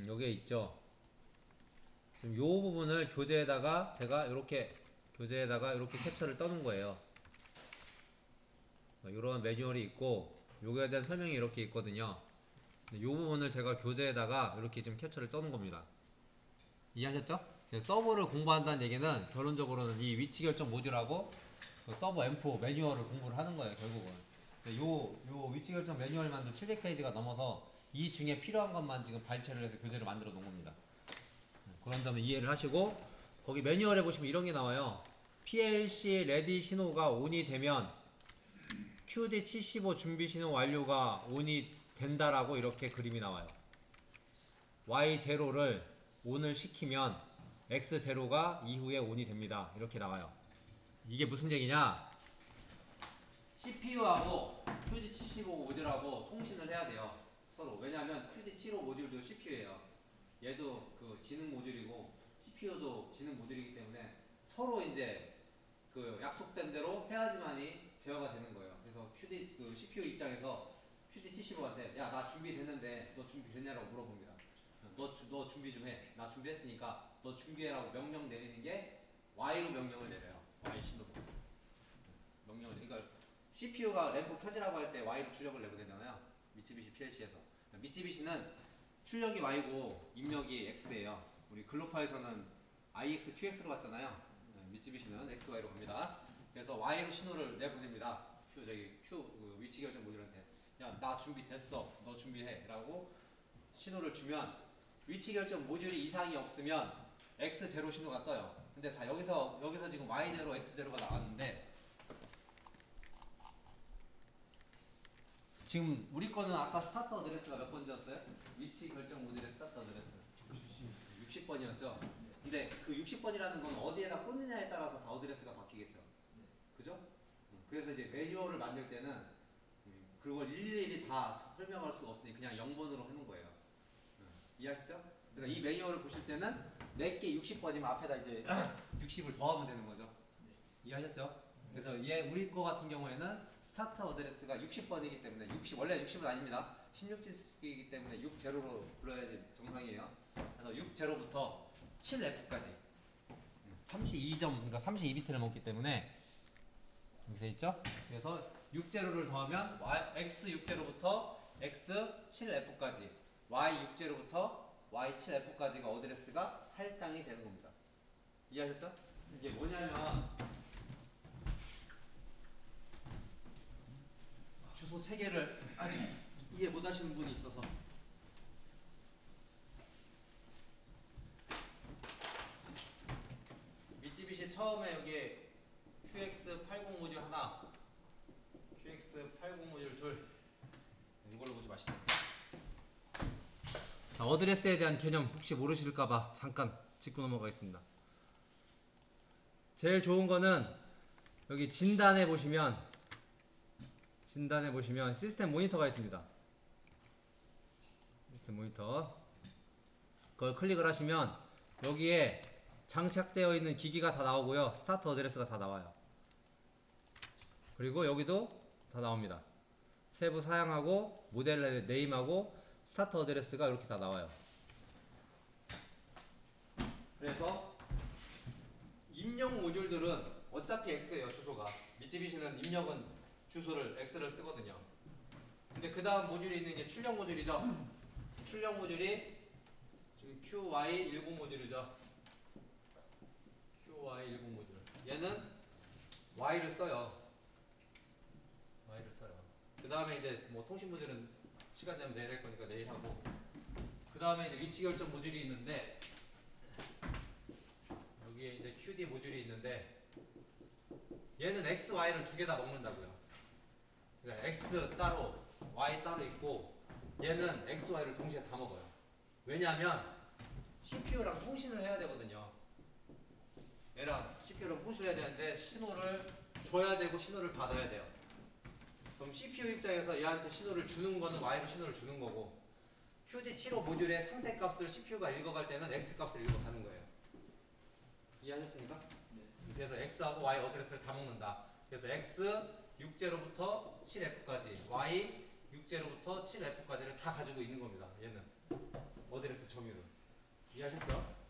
여기에 있죠. 지금 요 부분을 제가 이렇게 교재에다가 이렇게 캡처를 떠는 거예요. 이런 매뉴얼이 있고 요거에 대한 설명이 이렇게 있거든요. 이 부분을 제가 교재에다가 이렇게 지금 캡처를 떠는 겁니다. 이해하셨죠? 서버를 공부한다는 얘기는 결론적으로는 이 위치 결정 모듈하고 그 서버 M4 매뉴얼을 공부를 하는 거예요, 결국은. 요 위치 결정 매뉴얼만도 700페이지가 넘어서 이 중에 필요한 것만 지금 발췌를 해서 교재를 만들어 놓은 겁니다. 그런 점을 이해를 하시고, 거기 매뉴얼에 보시면 이런 게 나와요. PLC 레디 신호가 ON이 되면 QD75 준비 신호 완료가 ON이 된다라고 이렇게 그림이 나와요. Y0를 ON을 시키면 X0가 이후에 ON이 됩니다. 이렇게 나와요. 이게 무슨 얘기냐? CPU하고 QD75 모듈하고 통신을 해야 돼요. 서로. 왜냐하면 QD75 모듈도 CPU예요. 얘도 그 지능 모듈이고 CPU도 지능 모듈이기 때문에 서로 이제 그 약속된 대로 해야지만이 제어가 되는 거예요. 그래서 그 CPU 입장에서 QD75한테 야, 나 준비됐는데 너 준비됐냐라고 물어봅니다. 너 준비 좀 해. 나 준비했으니까 너 준비해라고 명령 내리는 게 Y로 명령을 내려요. Y 신호로. 명령을. 그러니까 CPU가 램프 켜지라고 할 때 Y로 출력을 내고 되잖아요. 미쓰비시 PLC에서. 미쓰비시는 출력이 Y고 입력이 X예요. 우리 글로파에서는 IX, QX로 갔잖아요. 미쓰비시는 XY로 갑니다. 그래서 Y로 신호를 내보냅니다. 그 위치 결정 모듈한테. 야, 나 준비됐어. 너 준비해. 라고 신호를 주면 위치 결정 모듈이 이상이 없으면 X0 신호가 떠요. 근데 자, 여기서 지금 Y0, X0가 나왔는데 지금 우리 거는 아까 스타트 어드레스가 몇 번째였어요? 위치 결정 모듈의 스타트 어드레스 60번이었죠? 근데 그 60번이라는 건 어디에다 꽂느냐에 따라서 다 어드레스가 바뀌겠죠? 그죠? 그래서 이제 매뉴얼을 만들 때는 그걸 일일이 다 설명할 수가 없으니 그냥 0번으로 하는 거예요. 이해하셨죠? 그러니까 이 매뉴얼을 보실 때는 내게 60번이면 앞에다 이제 60을 더하면 되는 거죠. 이해하셨죠? 그래서 우리 거 같은 경우에는 스타트 어드레스가 60번이기 때문에 원래 60은 아닙니다. 16지수이기 때문에 60로 불러야지 정상이에요. 그래서 60부터 7F까지 32점, 그러니까 32비트를 먹기 때문에 여기서 있죠? 그래서 60를 더하면 X60부터 X7F까지 Y60부터 Y7F까지가 어드레스가 할당이 되는 겁니다. 이해하셨죠? 이게 뭐냐면 주소 체계를 아직 이해 못 하시는 분이 있어서 미쯔비시 처음에 여기 QX80 모듈 하나, QX80 모듈 둘 이걸로 보지 마시죠. 자, 어드레스에 대한 개념 혹시 모르실까봐 잠깐 짚고 넘어가겠습니다. 제일 좋은 거는 여기 진단에 보시면 시스템 모니터가 있습니다. 시스템 모니터 그걸 클릭을 하시면 여기에 장착되어 있는 기기가 다 나오고요. 스타트 어드레스가 다 나와요. 그리고 여기도 다 나옵니다. 세부 사양하고 모델 네임하고 스타트 어드레스가 이렇게 다 나와요. 그래서 입력 모듈들은 어차피 X예요. 주소가. 미쯔비시는 입력은 주소를 X를 쓰거든요. 근데 그 다음 모듈이 있는 게 출력 모듈이죠. 출력 모듈이 지금 QY10 모듈이죠. QY10 모듈. 얘는 Y를 써요. 그 다음에 이제 뭐 통신 모듈은 시간 되면 내일 할 거니까 내일 하고. 그 다음에 이제 위치 결정 모듈이 있는데 여기에 이제 QD 모듈이 있는데 얘는 X, Y를 두 개 다 먹는다고요. 그러니까 X 따로, Y 따로 있고 얘는 X, Y를 동시에 다 먹어요. 왜냐하면 CPU랑 통신을 해야 되거든요. 얘랑 CPU랑 통신을 해야 되는데 신호를 줘야 되고 신호를 받아야 돼요. 그럼 CPU 입장에서 얘한테 신호를 주는 거는 Y로 신호를 주는 거고 QD75 모듈의 상대값을 CPU가 읽어갈 때는 X값을 읽어가는 거예요. 이해하셨습니까? 네. 그래서 X하고 Y 어드레스를 다 먹는다. 그래서 X60부터 7F까지 Y60부터 7F까지를 다 가지고 있는 겁니다. 얘는 어드레스 점유는. 이해하셨죠?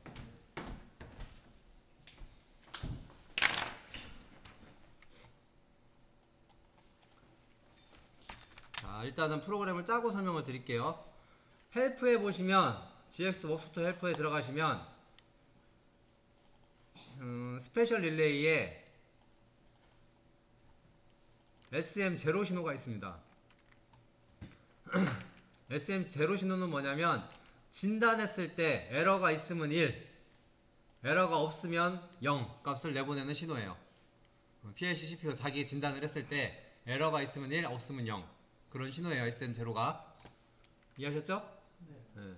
자, 일단은 프로그램을 짜고 설명을 드릴게요. 헬프에 보시면 GX 워크소프트 헬프에 들어가시면 스페셜 릴레이에 SM0 신호가 있습니다. SM0 신호는 뭐냐면 진단했을 때 에러가 있으면 1, 에러가 없으면 0 값을 내보내는 신호예요. PLC, CPU 자기 진단을 했을 때 에러가 있으면 1, 없으면 0 그런 신호예요. SM0가. 이해하셨죠? 네.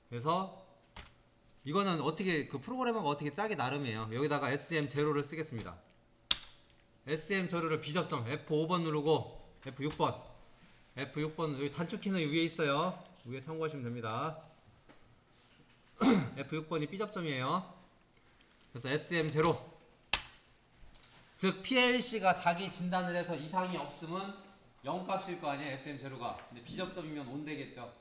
그래서 이거는 어떻게 그 프로그래머가 어떻게 짜기 나름이에요. 여기다가 SM0를 쓰겠습니다. SM0를 비접점 F5번 누르고 F6번 여기 단축키는 위에 있어요. 위에 참고하시면 됩니다. F6번이 B접점이에요. 그래서 SM0 즉 PLC가 자기 진단을 해서 이상이 없으면 0값일 거 아니에요. SM0가. 근데 B접점이면 ON 되겠죠.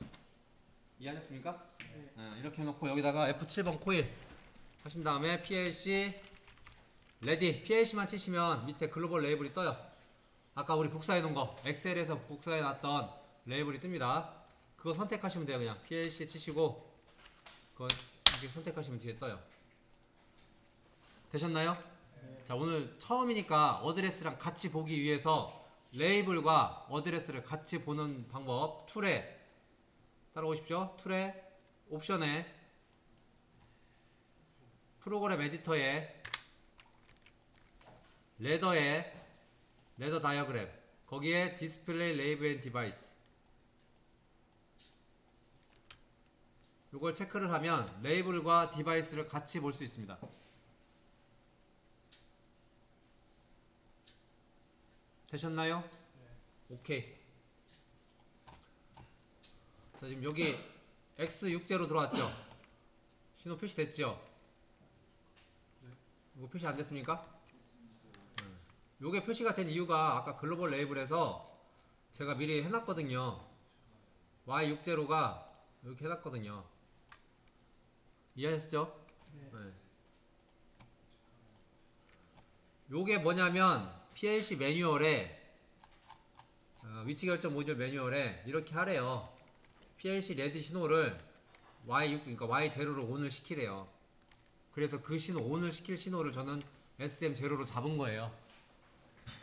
이해하셨습니까? 네. 이렇게 해놓고 여기다가 F7번 코일 하신 다음에 PLC 레디 PLC만 치시면 밑에 글로벌 레이블이 떠요. 아까 우리 복사해 놓은 거 엑셀에서 복사해 놨던 레이블이 뜹니다. 그거 선택하시면 돼요. 그냥 PLC 치시고 그거 이렇게 선택하시면 뒤에 떠요. 되셨나요? 네. 자, 오늘 처음이니까 어드레스랑 같이 보기 위해서 레이블과 어드레스를 같이 보는 방법. 툴에 따라오십시오. 툴에 옵션에 프로그램 에디터에 레더 다이어그램, 거기에 디스플레이 레이블 앤 디바이스, 이걸 체크를 하면 레이블과 디바이스를 같이 볼 수 있습니다. 되셨나요? 오케이. 자, 지금 여기 X60 들어왔죠? 신호 표시 됐죠? 이거 표시 안 됐습니까? 요게 표시가 된 이유가 아까 글로벌 레이블에서 제가 미리 해놨거든요. Y60가 이렇게 해놨거든요. 이해하셨죠? 네. 요게 뭐냐면 PLC 매뉴얼에 위치 결정 모듈 매뉴얼에 이렇게 하래요. PLC 레드 신호를 Y6, 그러니까 Y0로 ON을 시키래요. 그래서 그 신호, ON을 시킬 신호를 저는 SM0로 잡은 거예요.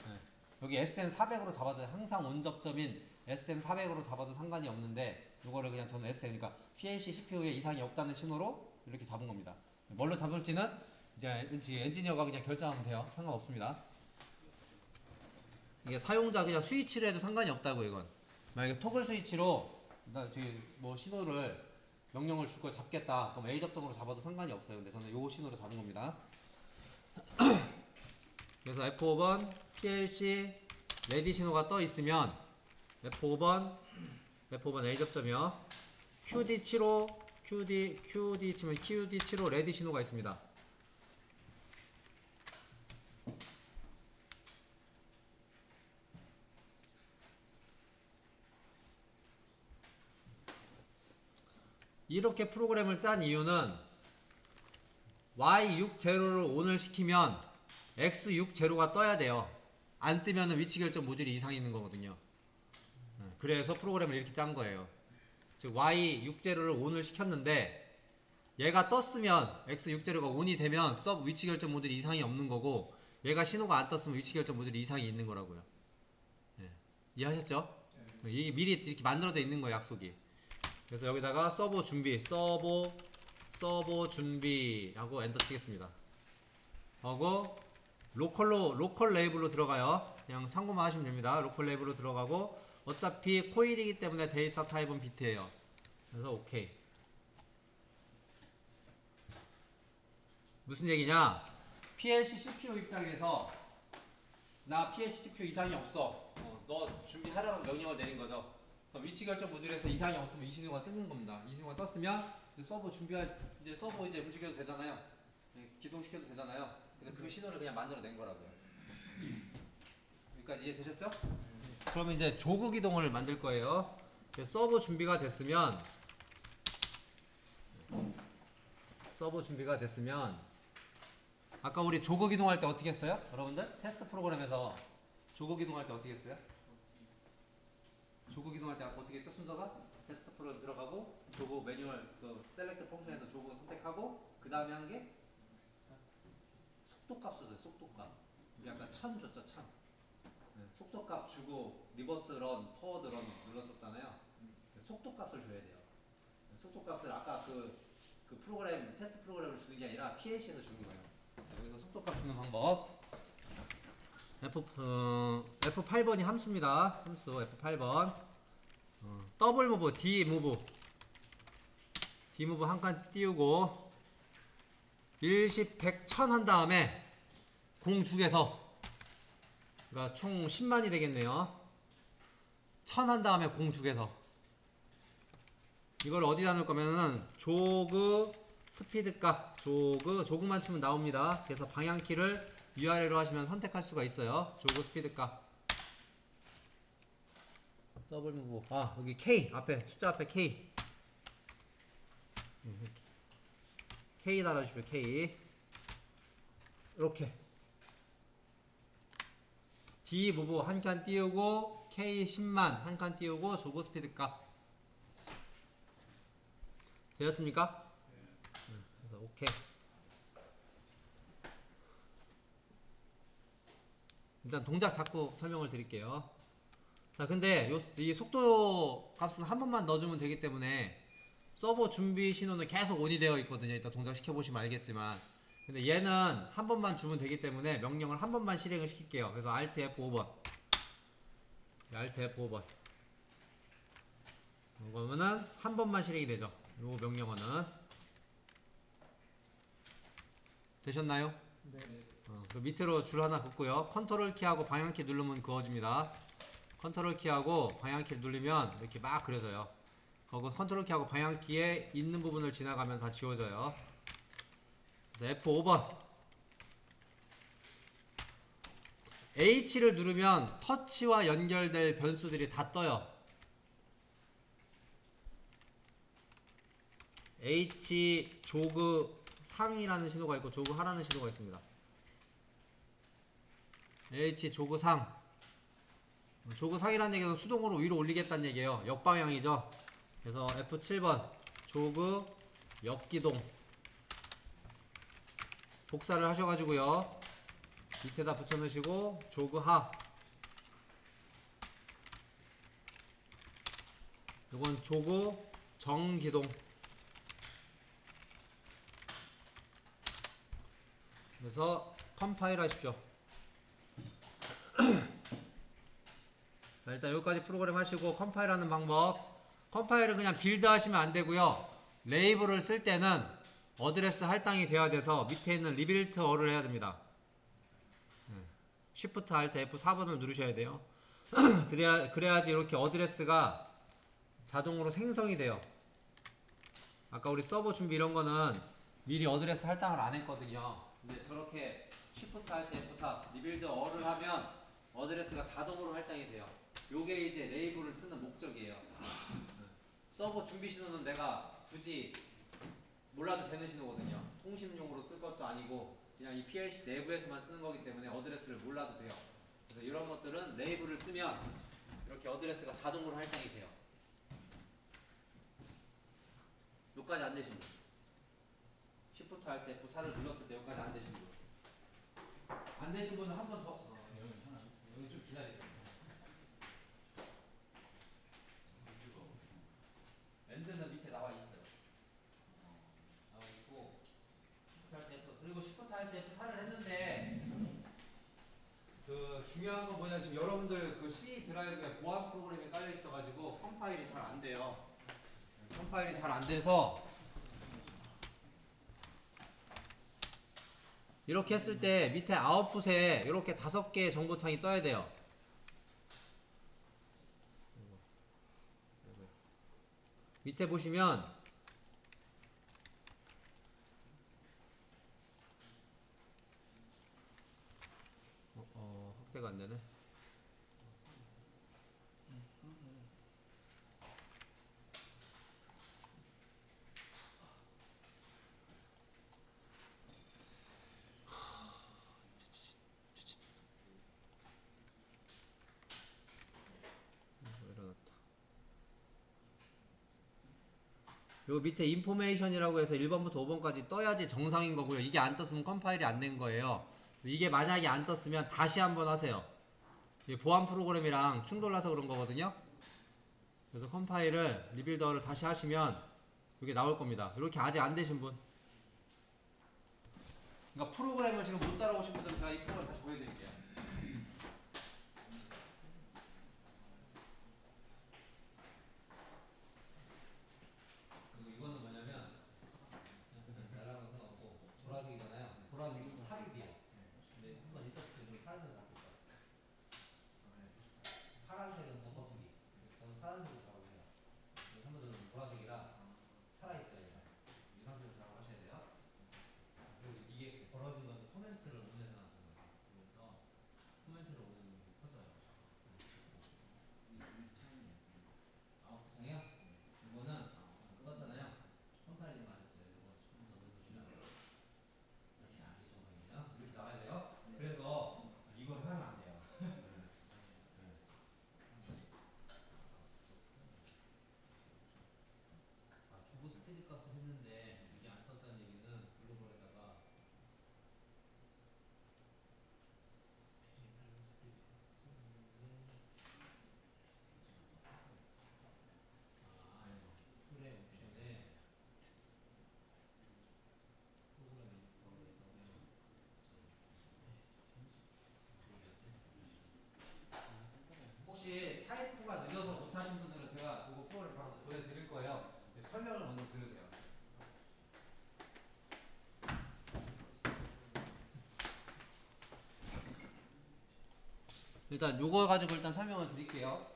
네. 여기 SM400으로 잡아도 항상 온 접점인 SM400으로 잡아도 상관이 없는데, 이거를 그냥 저는 SM, 그러니까 PLC CPU에 이상이 없다는 신호로 이렇게 잡은 겁니다. 뭘로 잡을지는 이제 엔지니어가 그냥 결정하면 돼요. 상관없습니다. 이게 사용자 그냥 스위치로 해도 상관이 없다고. 이건 만약에 토글 스위치로 나 저기 뭐 신호를 명령을 줄 걸 잡겠다, 그럼 A 접점으로 잡아도 상관이 없어요. 근데 저는 요 신호로 잡은 겁니다. 그래서 F5번 PLC 레디 신호가 떠 있으면 F5번 A 접점이요. QD75 QD 치면 QD75 레디 신호가 있습니다. 이렇게 프로그램을 짠 이유는 Y60를 ON을 시키면 X60가 떠야 돼요. 안 뜨면 위치 결정 모듈이 이상이 있는 거거든요. 그래서 프로그램을 이렇게 짠 거예요. 즉 Y60를 ON을 시켰는데 얘가 떴으면 X60가 ON이 되면 서브 위치 결정 모듈이 이상이 없는 거고, 얘가 신호가 안 떴으면 위치 결정 모듈이 이상이 있는 거라고요. 이해하셨죠? 이게 미리 이렇게 만들어져 있는 거예요, 약속이. 그래서 여기다가 서버 준비, 서버 준비하고 엔터 치겠습니다. 하고 로컬 레이블로 들어가요. 그냥 참고만 하시면 됩니다. 로컬 레이블로 들어가고, 어차피 코일이기 때문에 데이터 타입은 비트예요. 그래서 오케이. 무슨 얘기냐? PLC CPU 입장에서 나 PLC CPU 이상이 없어. 너 준비하라고 명령을 내린 거죠. 그럼 위치 결정 모듈에서 이상이 없으면 이 신호가 뜨는 겁니다. 이 신호가 떴으면 서버 준비할, 이제 서버 이제 움직여도 되잖아요. 기동시켜도 되잖아요. 그래서 그 신호를 그냥 만들어낸 거라고요. 여기까지 이해되셨죠? 그러면 이제 조그 기동을 만들 거예요. 서버 준비가 됐으면 아까 우리 조그 기동할 때 어떻게 했어요? 여러분들 테스트 프로그램에서 조그 기동할 때 어떻게 했어요? 조그 기동할 때 아까 어떻게 했죠? 순서가 테스트 프로그램 들어가고 조그 매뉴얼 그 셀렉트 펑션에서 조그 선택하고 그 다음에 한 게 속도값 써줘요. 속도값. 우리 아까 1000 줬죠. 1000. 속도값 주고 리버스 런, 포워드 런 눌렀었잖아요. 속도값을 줘야 돼요. 속도값을 아까 그 프로그램 테스트 프로그램을 주는 게 아니라 PLC에서 주는 거예요. 여기서 속도값 주는 방법. F8번이 함수입니다. 함수 F8번. 더블 무브, D 무브 한 칸 띄우고 10, 100, 1000 한 다음에 공 두 개 더. 그러니까 총 10만이 되겠네요. 1000 한 다음에 공 두 개 더. 이걸 어디다 넣을 거면은 조그 스피드 값, 조그만 치면 나옵니다. 그래서 방향키를 위아래로 하시면 선택할 수가 있어요. 조그 스피드 값. 더블 무브. 여기 K 앞에, 숫자 앞에 K. K 달아주시면 K. 이렇게. D 무브 한 칸 띄우고 K 10만 한 칸 띄우고 조그 스피드 값. 되었습니까? 그래서 오케이. 일단 동작 잡고 설명을 드릴게요. 자, 근데 이 속도 값은 한 번만 넣어주면 되기 때문에 서버 준비 신호는 계속 온이 되어 있거든요. 이따 동작 시켜보시면 알겠지만. 근데 얘는 한 번만 주면 되기 때문에 명령을 한 번만 실행을 시킬게요. 그래서 Alt F5번. Alt F5번. 그러면은 한 번만 실행이 되죠. 요 명령어는. 되셨나요? 네. 그 밑으로 줄 하나 긋고요. 컨트롤 키하고 방향키 누르면 그어집니다. 컨트롤 키하고 방향키를 누르면 이렇게 막 그려져요. 거기 컨트롤 키하고 방향키에 있는 부분을 지나가면 다 지워져요. 그래서 F5번. H를 누르면 터치와 연결될 변수들이 다 떠요. H 조그 상이라는 신호가 있고 조그 하라는 신호가 있습니다. H 조그 상. 조그 상이라는 얘기는 수동으로 위로 올리겠다는 얘기예요. 역방향이죠. 그래서 F7번 조그 역기동 복사를 하셔가지고요. 밑에다 붙여넣으시고 조그 하. 이건 조그 정기동. 그래서 컴파일 하십시오. 자, 일단 여기까지 프로그램 하시고 컴파일 하는 방법. 컴파일은 그냥 빌드 하시면 안 되고요. 레이블을 쓸 때는 어드레스 할당이 돼야 돼서 밑에 있는 리빌트 어를 해야 됩니다. Shift Alt F4번을 누르셔야 돼요. 그래야지 이렇게 어드레스가 자동으로 생성이 돼요. 아까 우리 서버 준비 이런 거는 미리 어드레스 할당을 안 했거든요. 근데 저렇게 Shift Alt F4 리빌드 어를 하면 어드레스가 자동으로 할당이 돼요. 요게 이제 레이블을 쓰는 목적이에요. 서버 준비 신호는 내가 굳이 몰라도 되는 신호거든요. 통신용으로 쓸 것도 아니고 그냥 이 PLC 내부에서만 쓰는 거기 때문에 어드레스를 몰라도 돼요. 그래서 이런 것들은 레이블을 쓰면 이렇게 어드레스가 자동으로 할당이 돼요. 여기까지 안 되신 분. Shift Alt F4를 눌렀을 때 여기까지 안 되신 분. 안 되신 분은 한 번 더. 여기 좀 기다리세요. 엔드는 밑에 나와 있어요. 나와 있고 Shift Alt F 그리고 Shift Alt F4를 했는데 그 중요한 건 뭐냐 지금 여러분들 그 C 드라이브에 보안 프로그램이 깔려 있어가지고 컴파일이 잘 안 돼요. 컴파일이 잘 안 돼서 이렇게 했을 때 밑에 아웃풋에 이렇게 5개의 정보창이 떠야 돼요. 밑에 보시면 확대가 안 되네. 요 밑에 인포메이션이라고 해서 1번부터 5번까지 떠야지 정상인 거고요. 이게 안 떴으면 컴파일이 안 된 거예요. 이게 만약에 안 떴으면 다시 한번 하세요. 이게 보안 프로그램이랑 충돌나서 그런 거거든요. 그래서 컴파일을 리빌더를 다시 하시면 이게 나올 겁니다. 이렇게 아직 안 되신 분. 그러니까 프로그램을 지금 못 따라오신 분들은 제가 이 프로그램 다시 보여드릴게요. 그리고 이거는 뭐냐면 날아가는 건 없고 보라색이잖아요. 보라색이 삽입이에요. 근데 한번 인서트 좀 파란색 갖고 있어요. 파란색은 덮어쓰기. 저는 파란색으로 작업해요. 한번들은 보라색이라 살아있어요. 이 상태에서 작업하셔야 돼요. 그리고 이게 벌어진 것은 코멘트를 보내서 나타나는 거예요. 그래서 일단 요거 가지고 일단 설명을 드릴게요.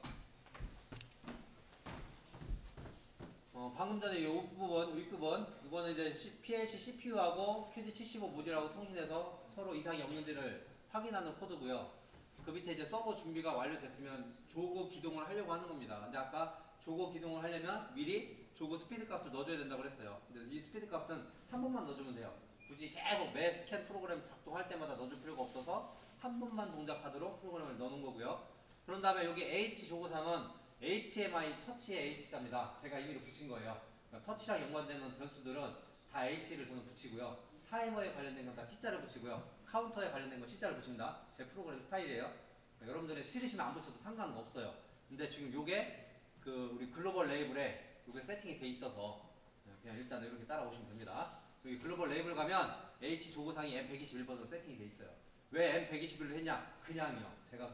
방금 전에 이 윗부분 이거는 이제 PLC CPU하고 QD75 모듈하고 통신해서 서로 이상이 없는지를 확인하는 코드고요. 그 밑에 이제 서버 준비가 완료됐으면 조그 기동을 하려고 하는 겁니다. 근데 아까 조그 기동을 하려면 미리 조그 스피드 값을 넣어줘야 된다고 그랬어요. 근데 이 스피드 값은 한 번만 넣어주면 돼요. 굳이 계속 매 스캔 프로그램 작동할 때마다 넣어줄 필요가 없어서 한 번만 동작하도록 프로그램을 넣는 거고요. 그런 다음에 여기 H 조그상은 HMI 터치의 H자입니다. 제가 임의로 붙인 거예요. 그러니까 터치랑 연관되는 변수들은 다 H를 저는 붙이고요. 타이머에 관련된 건 다 T자를 붙이고요. 카운터에 관련된 건 C자를 붙입니다. 제 프로그램 스타일이에요. 그러니까 여러분들이 싫으시면 안 붙여도 상관은 없어요. 근데 지금 요게 그 우리 글로벌 레이블에 요게 세팅이 돼 있어서 그냥 일단 이렇게 따라오시면 됩니다. 여기 글로벌 레이블 가면 H 조그상이 M121번으로 세팅이 돼 있어요. 왜 M121로 했냐? 그냥요. 제가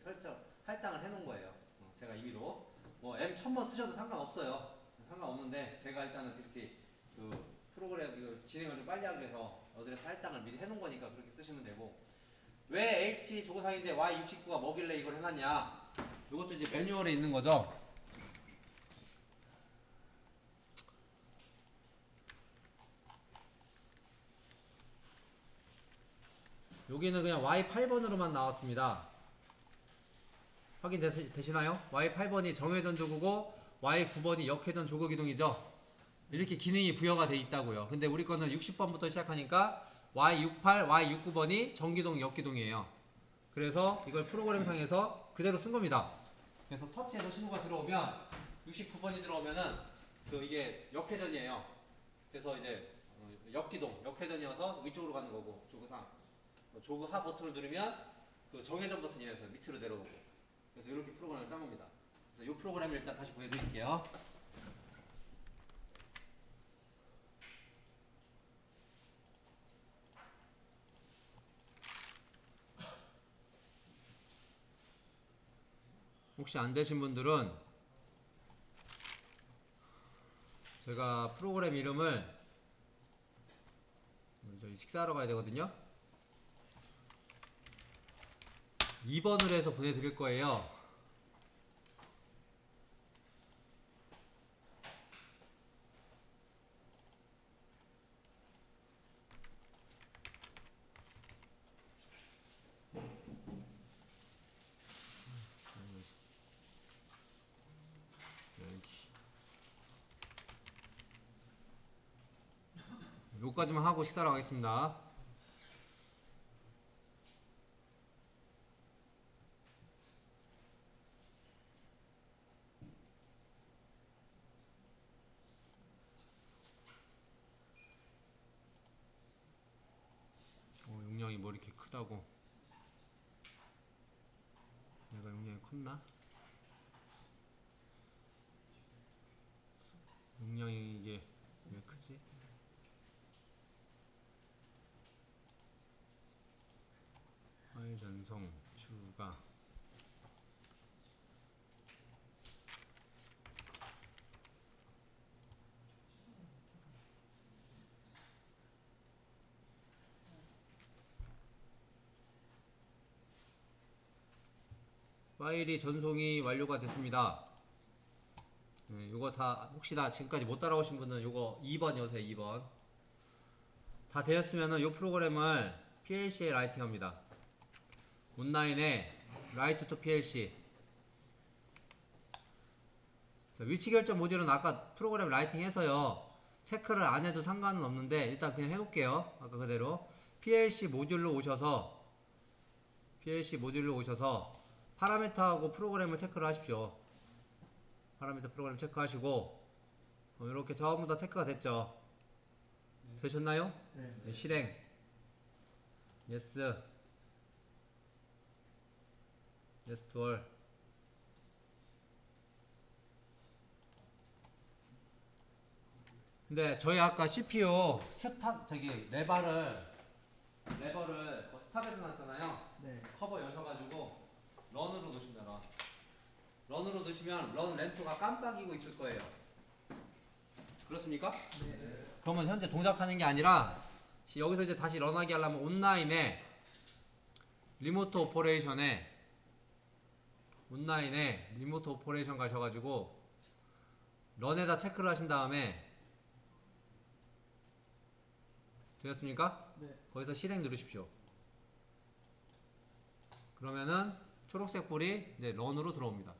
그렇게 할당을 해놓은 거예요. 제가 임의로 뭐 M 1000번 쓰셔도 상관없어요. 상관없는데 제가 일단은 이렇게 그 프로그램 이거 진행을 좀 빨리 하기 위해서 어드레스 할당을 미리 해놓은 거니까 그렇게 쓰시면 되고. 왜 H 조고상인데 Y69가 뭐길래 이걸 해놨냐? 이것도 이제 매뉴얼에 있는 거죠. 여기는 그냥 Y8번으로만 나왔습니다. 확인되시나요? Y8번이 정회전 조그고 Y9번이 역회전 조그 기둥이죠. 이렇게 기능이 부여가 돼 있다고요. 근데 우리 거는 60번부터 시작하니까 Y68, Y69번이 정기동, 역기동이에요. 그래서 이걸 프로그램상에서 그대로 쓴 겁니다. 그래서 터치에서 신호가 들어오면 69번이 들어오면은 이게 역회전이에요. 그래서 이제 역기동, 역회전이어서 위쪽으로 가는 거고 조그상 조그 하 버튼을 누르면 그 정회전 버튼이어서 밑으로 내려오고. 그래서 이렇게 프로그램을 짠 겁니다. 그래서 이 프로그램을 일단 다시 보여드릴게요. 혹시 안 되신 분들은 제가 프로그램 이름을 저희 식사하러 가야 되거든요. 2번으로 해서 보내드릴 거예요. 여기까지만 하고 식사하러 가겠습니다. 용량이 뭐 이렇게 크다고. 내가 용량이 컸나? 용량이 이게 왜 크지? 하이전송 추가. 파일이 전송이 완료가 됐습니다. 요거 다 혹시 다 지금까지 못 따라오신 분은 요거 2번 여세요. 2번 다 되었으면은 요 프로그램을 PLC에 라이팅합니다. 온라인에 라이트 투 PLC. 위치 결정 모듈은 아까 프로그램 라이팅해서요 체크를 안 해도 상관은 없는데 일단 그냥 해놓을게요. 아까 그대로 PLC 모듈로 오셔서 파라미터하고 프로그램을 체크를 하십시오. 파라미터 프로그램 체크하시고 이렇게 전부 다 체크가 됐죠. 되셨나요? 네. 실행 yes to all. 근데 저희 아까 CPU 레버를 스탑에 놨잖아요. 네. 커버 여셔가지고 런으로 넣으시면 런으로 넣으시면 런 렌트가 깜빡이고 있을 거예요. 그렇습니까? 네. 그러면 현재 동작하는 게 아니라 여기서 이제 다시 런하게 하려면 온라인에 리모트 오퍼레이션에 온라인에 리모트 오퍼레이션 가셔가지고 런에다 체크를 하신 다음에 되었습니까? 네. 거기서 실행 누르십시오. 그러면은 초록색 볼이 이제 런으로 들어옵니다.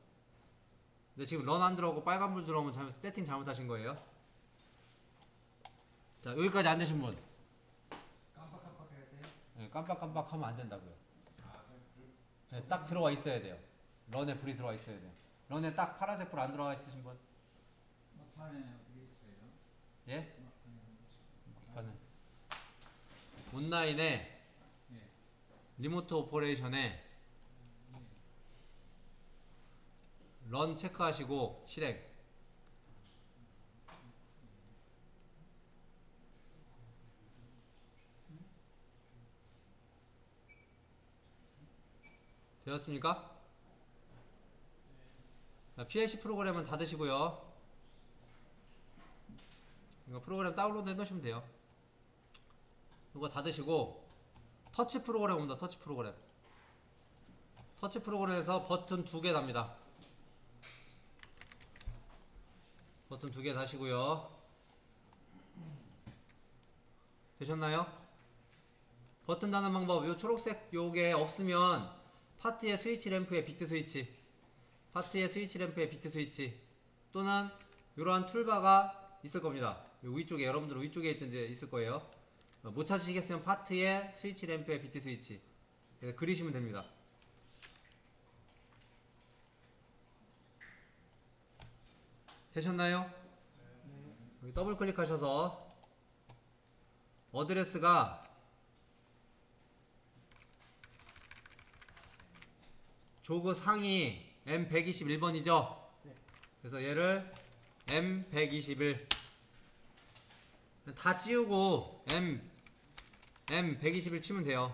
근데 지금 런 안 들어오고 빨간 불 들어오면 세팅 잘못하신 거예요. 자, 여기까지 안 되신 분. 깜빡깜빡 해야 돼요? 네, 깜빡깜빡 하면 안 된다고요. 아, 그냥 네, 딱 들어와 있어야 돼요. 런에 불이 들어와 있어야 돼요. 런에 딱 파란색 불 안 들어와 있으신 분? 막판에 어떻게 있어요? 예? 막판에 막판에 온라인에 예. 리모트 오퍼레이션에 런 체크하시고 실행. 되었습니까? 자, PLC 프로그램은 닫으시고요. 이거 프로그램 다운로드 해놓으시면 돼요. 이거 닫으시고 터치 프로그램 옵니다. 터치 프로그램. 터치 프로그램에서 버튼 2개 답니다. 버튼 2개 다시고요. 되셨나요? 버튼 다는 방법, 요 초록색 요게 없으면 파트의 스위치 램프의 비트 스위치, 파트의 스위치 램프의 비트 스위치, 또는 이러한 툴바가 있을 겁니다. 요 위쪽에, 여러분들 위쪽에 있든지 있을 거예요. 못 찾으시겠으면 파트의 스위치 램프의 비트 스위치 그리시면 됩니다. 되셨나요? 네. 여기 더블 클릭하셔서 어드레스가 조그 상위 M121번이죠. 네. 그래서 얘를 M121 다 찌우고 M121 치면 돼요.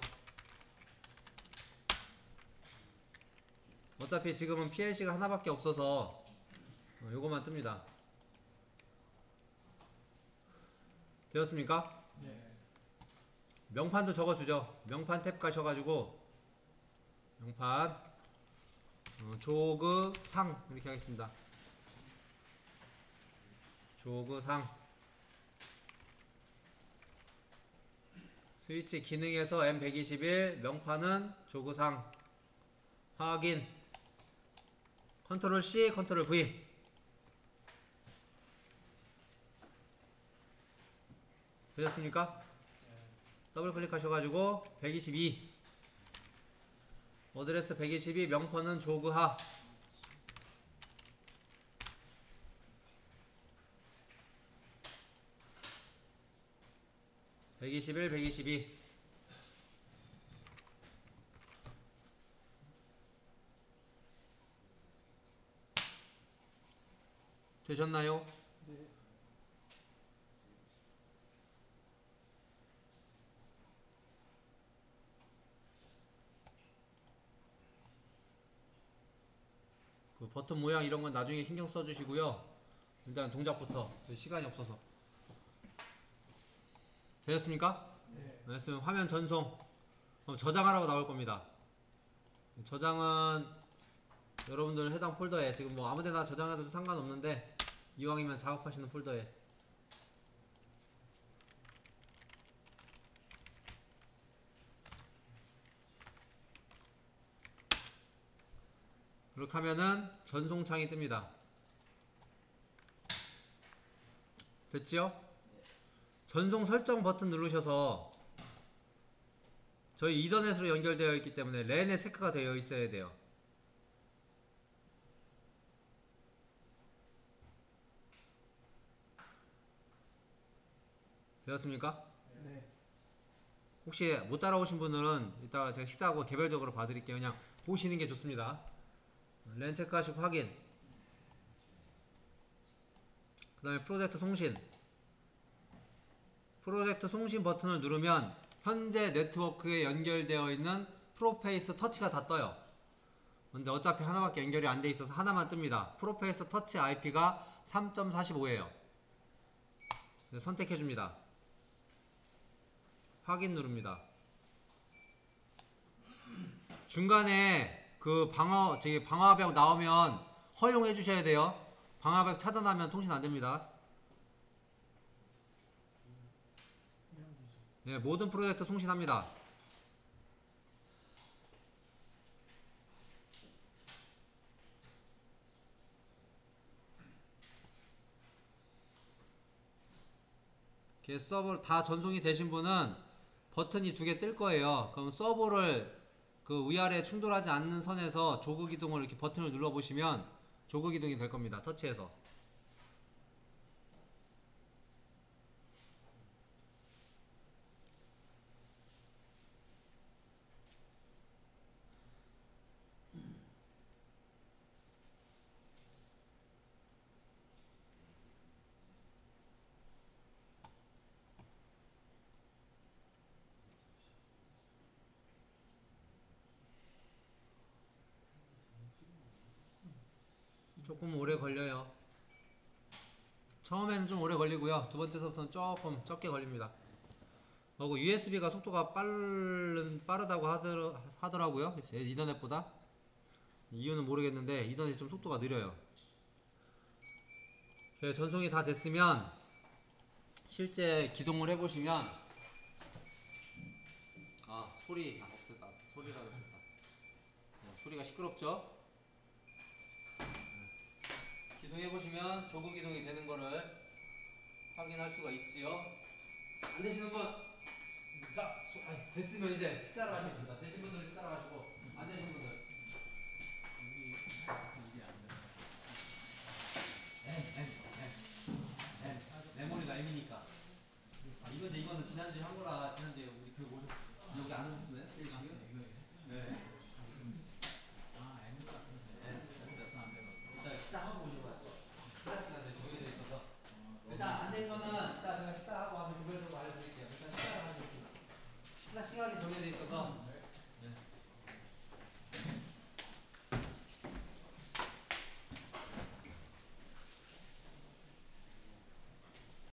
어차피 지금은 PLC가 하나밖에 없어서 요거만 뜹니다. 되었습니까? 네. 명판도 적어주죠. 명판 탭 가셔가지고 명판 조그 상 이렇게 하겠습니다. 조그 상 스위치 기능에서 M121 명판은 조그 상 확인 컨트롤 C 컨트롤 V 되셨습니까? 더블 클릭하셔가지고 122 어드레스 122 명판은 조그하 121 122 되셨나요? 네. 그 버튼 모양 이런 건 나중에 신경 써주시고요. 일단 동작부터 시간이 없어서 되셨습니까? 네. 됐으면 화면 전송 그럼 저장하라고 나올 겁니다. 저장은 여러분들 해당 폴더에 지금 뭐 아무데나 저장해도 상관없는데 이왕이면 작업하시는 폴더에 그렇게 하면은 전송창이 뜹니다. 됐지요? 전송 설정 버튼 누르셔서 저희 이더넷으로 연결되어 있기 때문에 랜에 체크가 되어 있어야 돼요. 되었습니까? 네. 혹시 못 따라오신 분들은 이따가 제가 식사하고 개별적으로 봐드릴게요. 그냥 보시는 게 좋습니다. 랜 체크하시고 확인. 그 다음에 프로젝트 송신. 프로젝트 송신 버튼을 누르면 현재 네트워크에 연결되어 있는 프로페이스 터치가 다 떠요. 근데 어차피 하나밖에 연결이 안 돼 있어서 하나만 뜹니다. 프로페이스 터치 IP가 3.45예요. 선택해 줍니다. 확인 누릅니다. 중간에 그 방화벽 나오면 허용해 주셔야 돼요. 방화벽 차단하면 통신 안 됩니다. 네, 모든 프로젝트 송신합니다. 이렇게 서버 다 전송이 되신 분은 버튼이 두 개 뜰 거예요. 그럼 서버를 그 위아래 충돌하지 않는 선에서 조그 기둥을 이렇게 버튼을 눌러 보시면 조그 기둥이 될 겁니다. 터치해서. 조금 오래 걸려요. 처음에는 좀 오래 걸리고요. 두 번째서부터는 조금 적게 걸립니다. 그리고 USB가 속도가 빠르다고 하더라고요. 이더넷보다. 이유는 모르겠는데 이더넷이 좀 속도가 느려요. 전송이 다 됐으면 실제 기동을 해보시면 없었다. 소리가 없었다. 소리가 시끄럽죠? 기동해보시면 조그 기동이 되는 거를 확인할 수가 있지요. 안 되시는 분, 자, 됐으면 이제 식사를 하시겠습니다. 되신 분들은 식사를 하시고, 안 되신 분들. 레몬이가 M이니까. 이거는 지난주에 한 거라.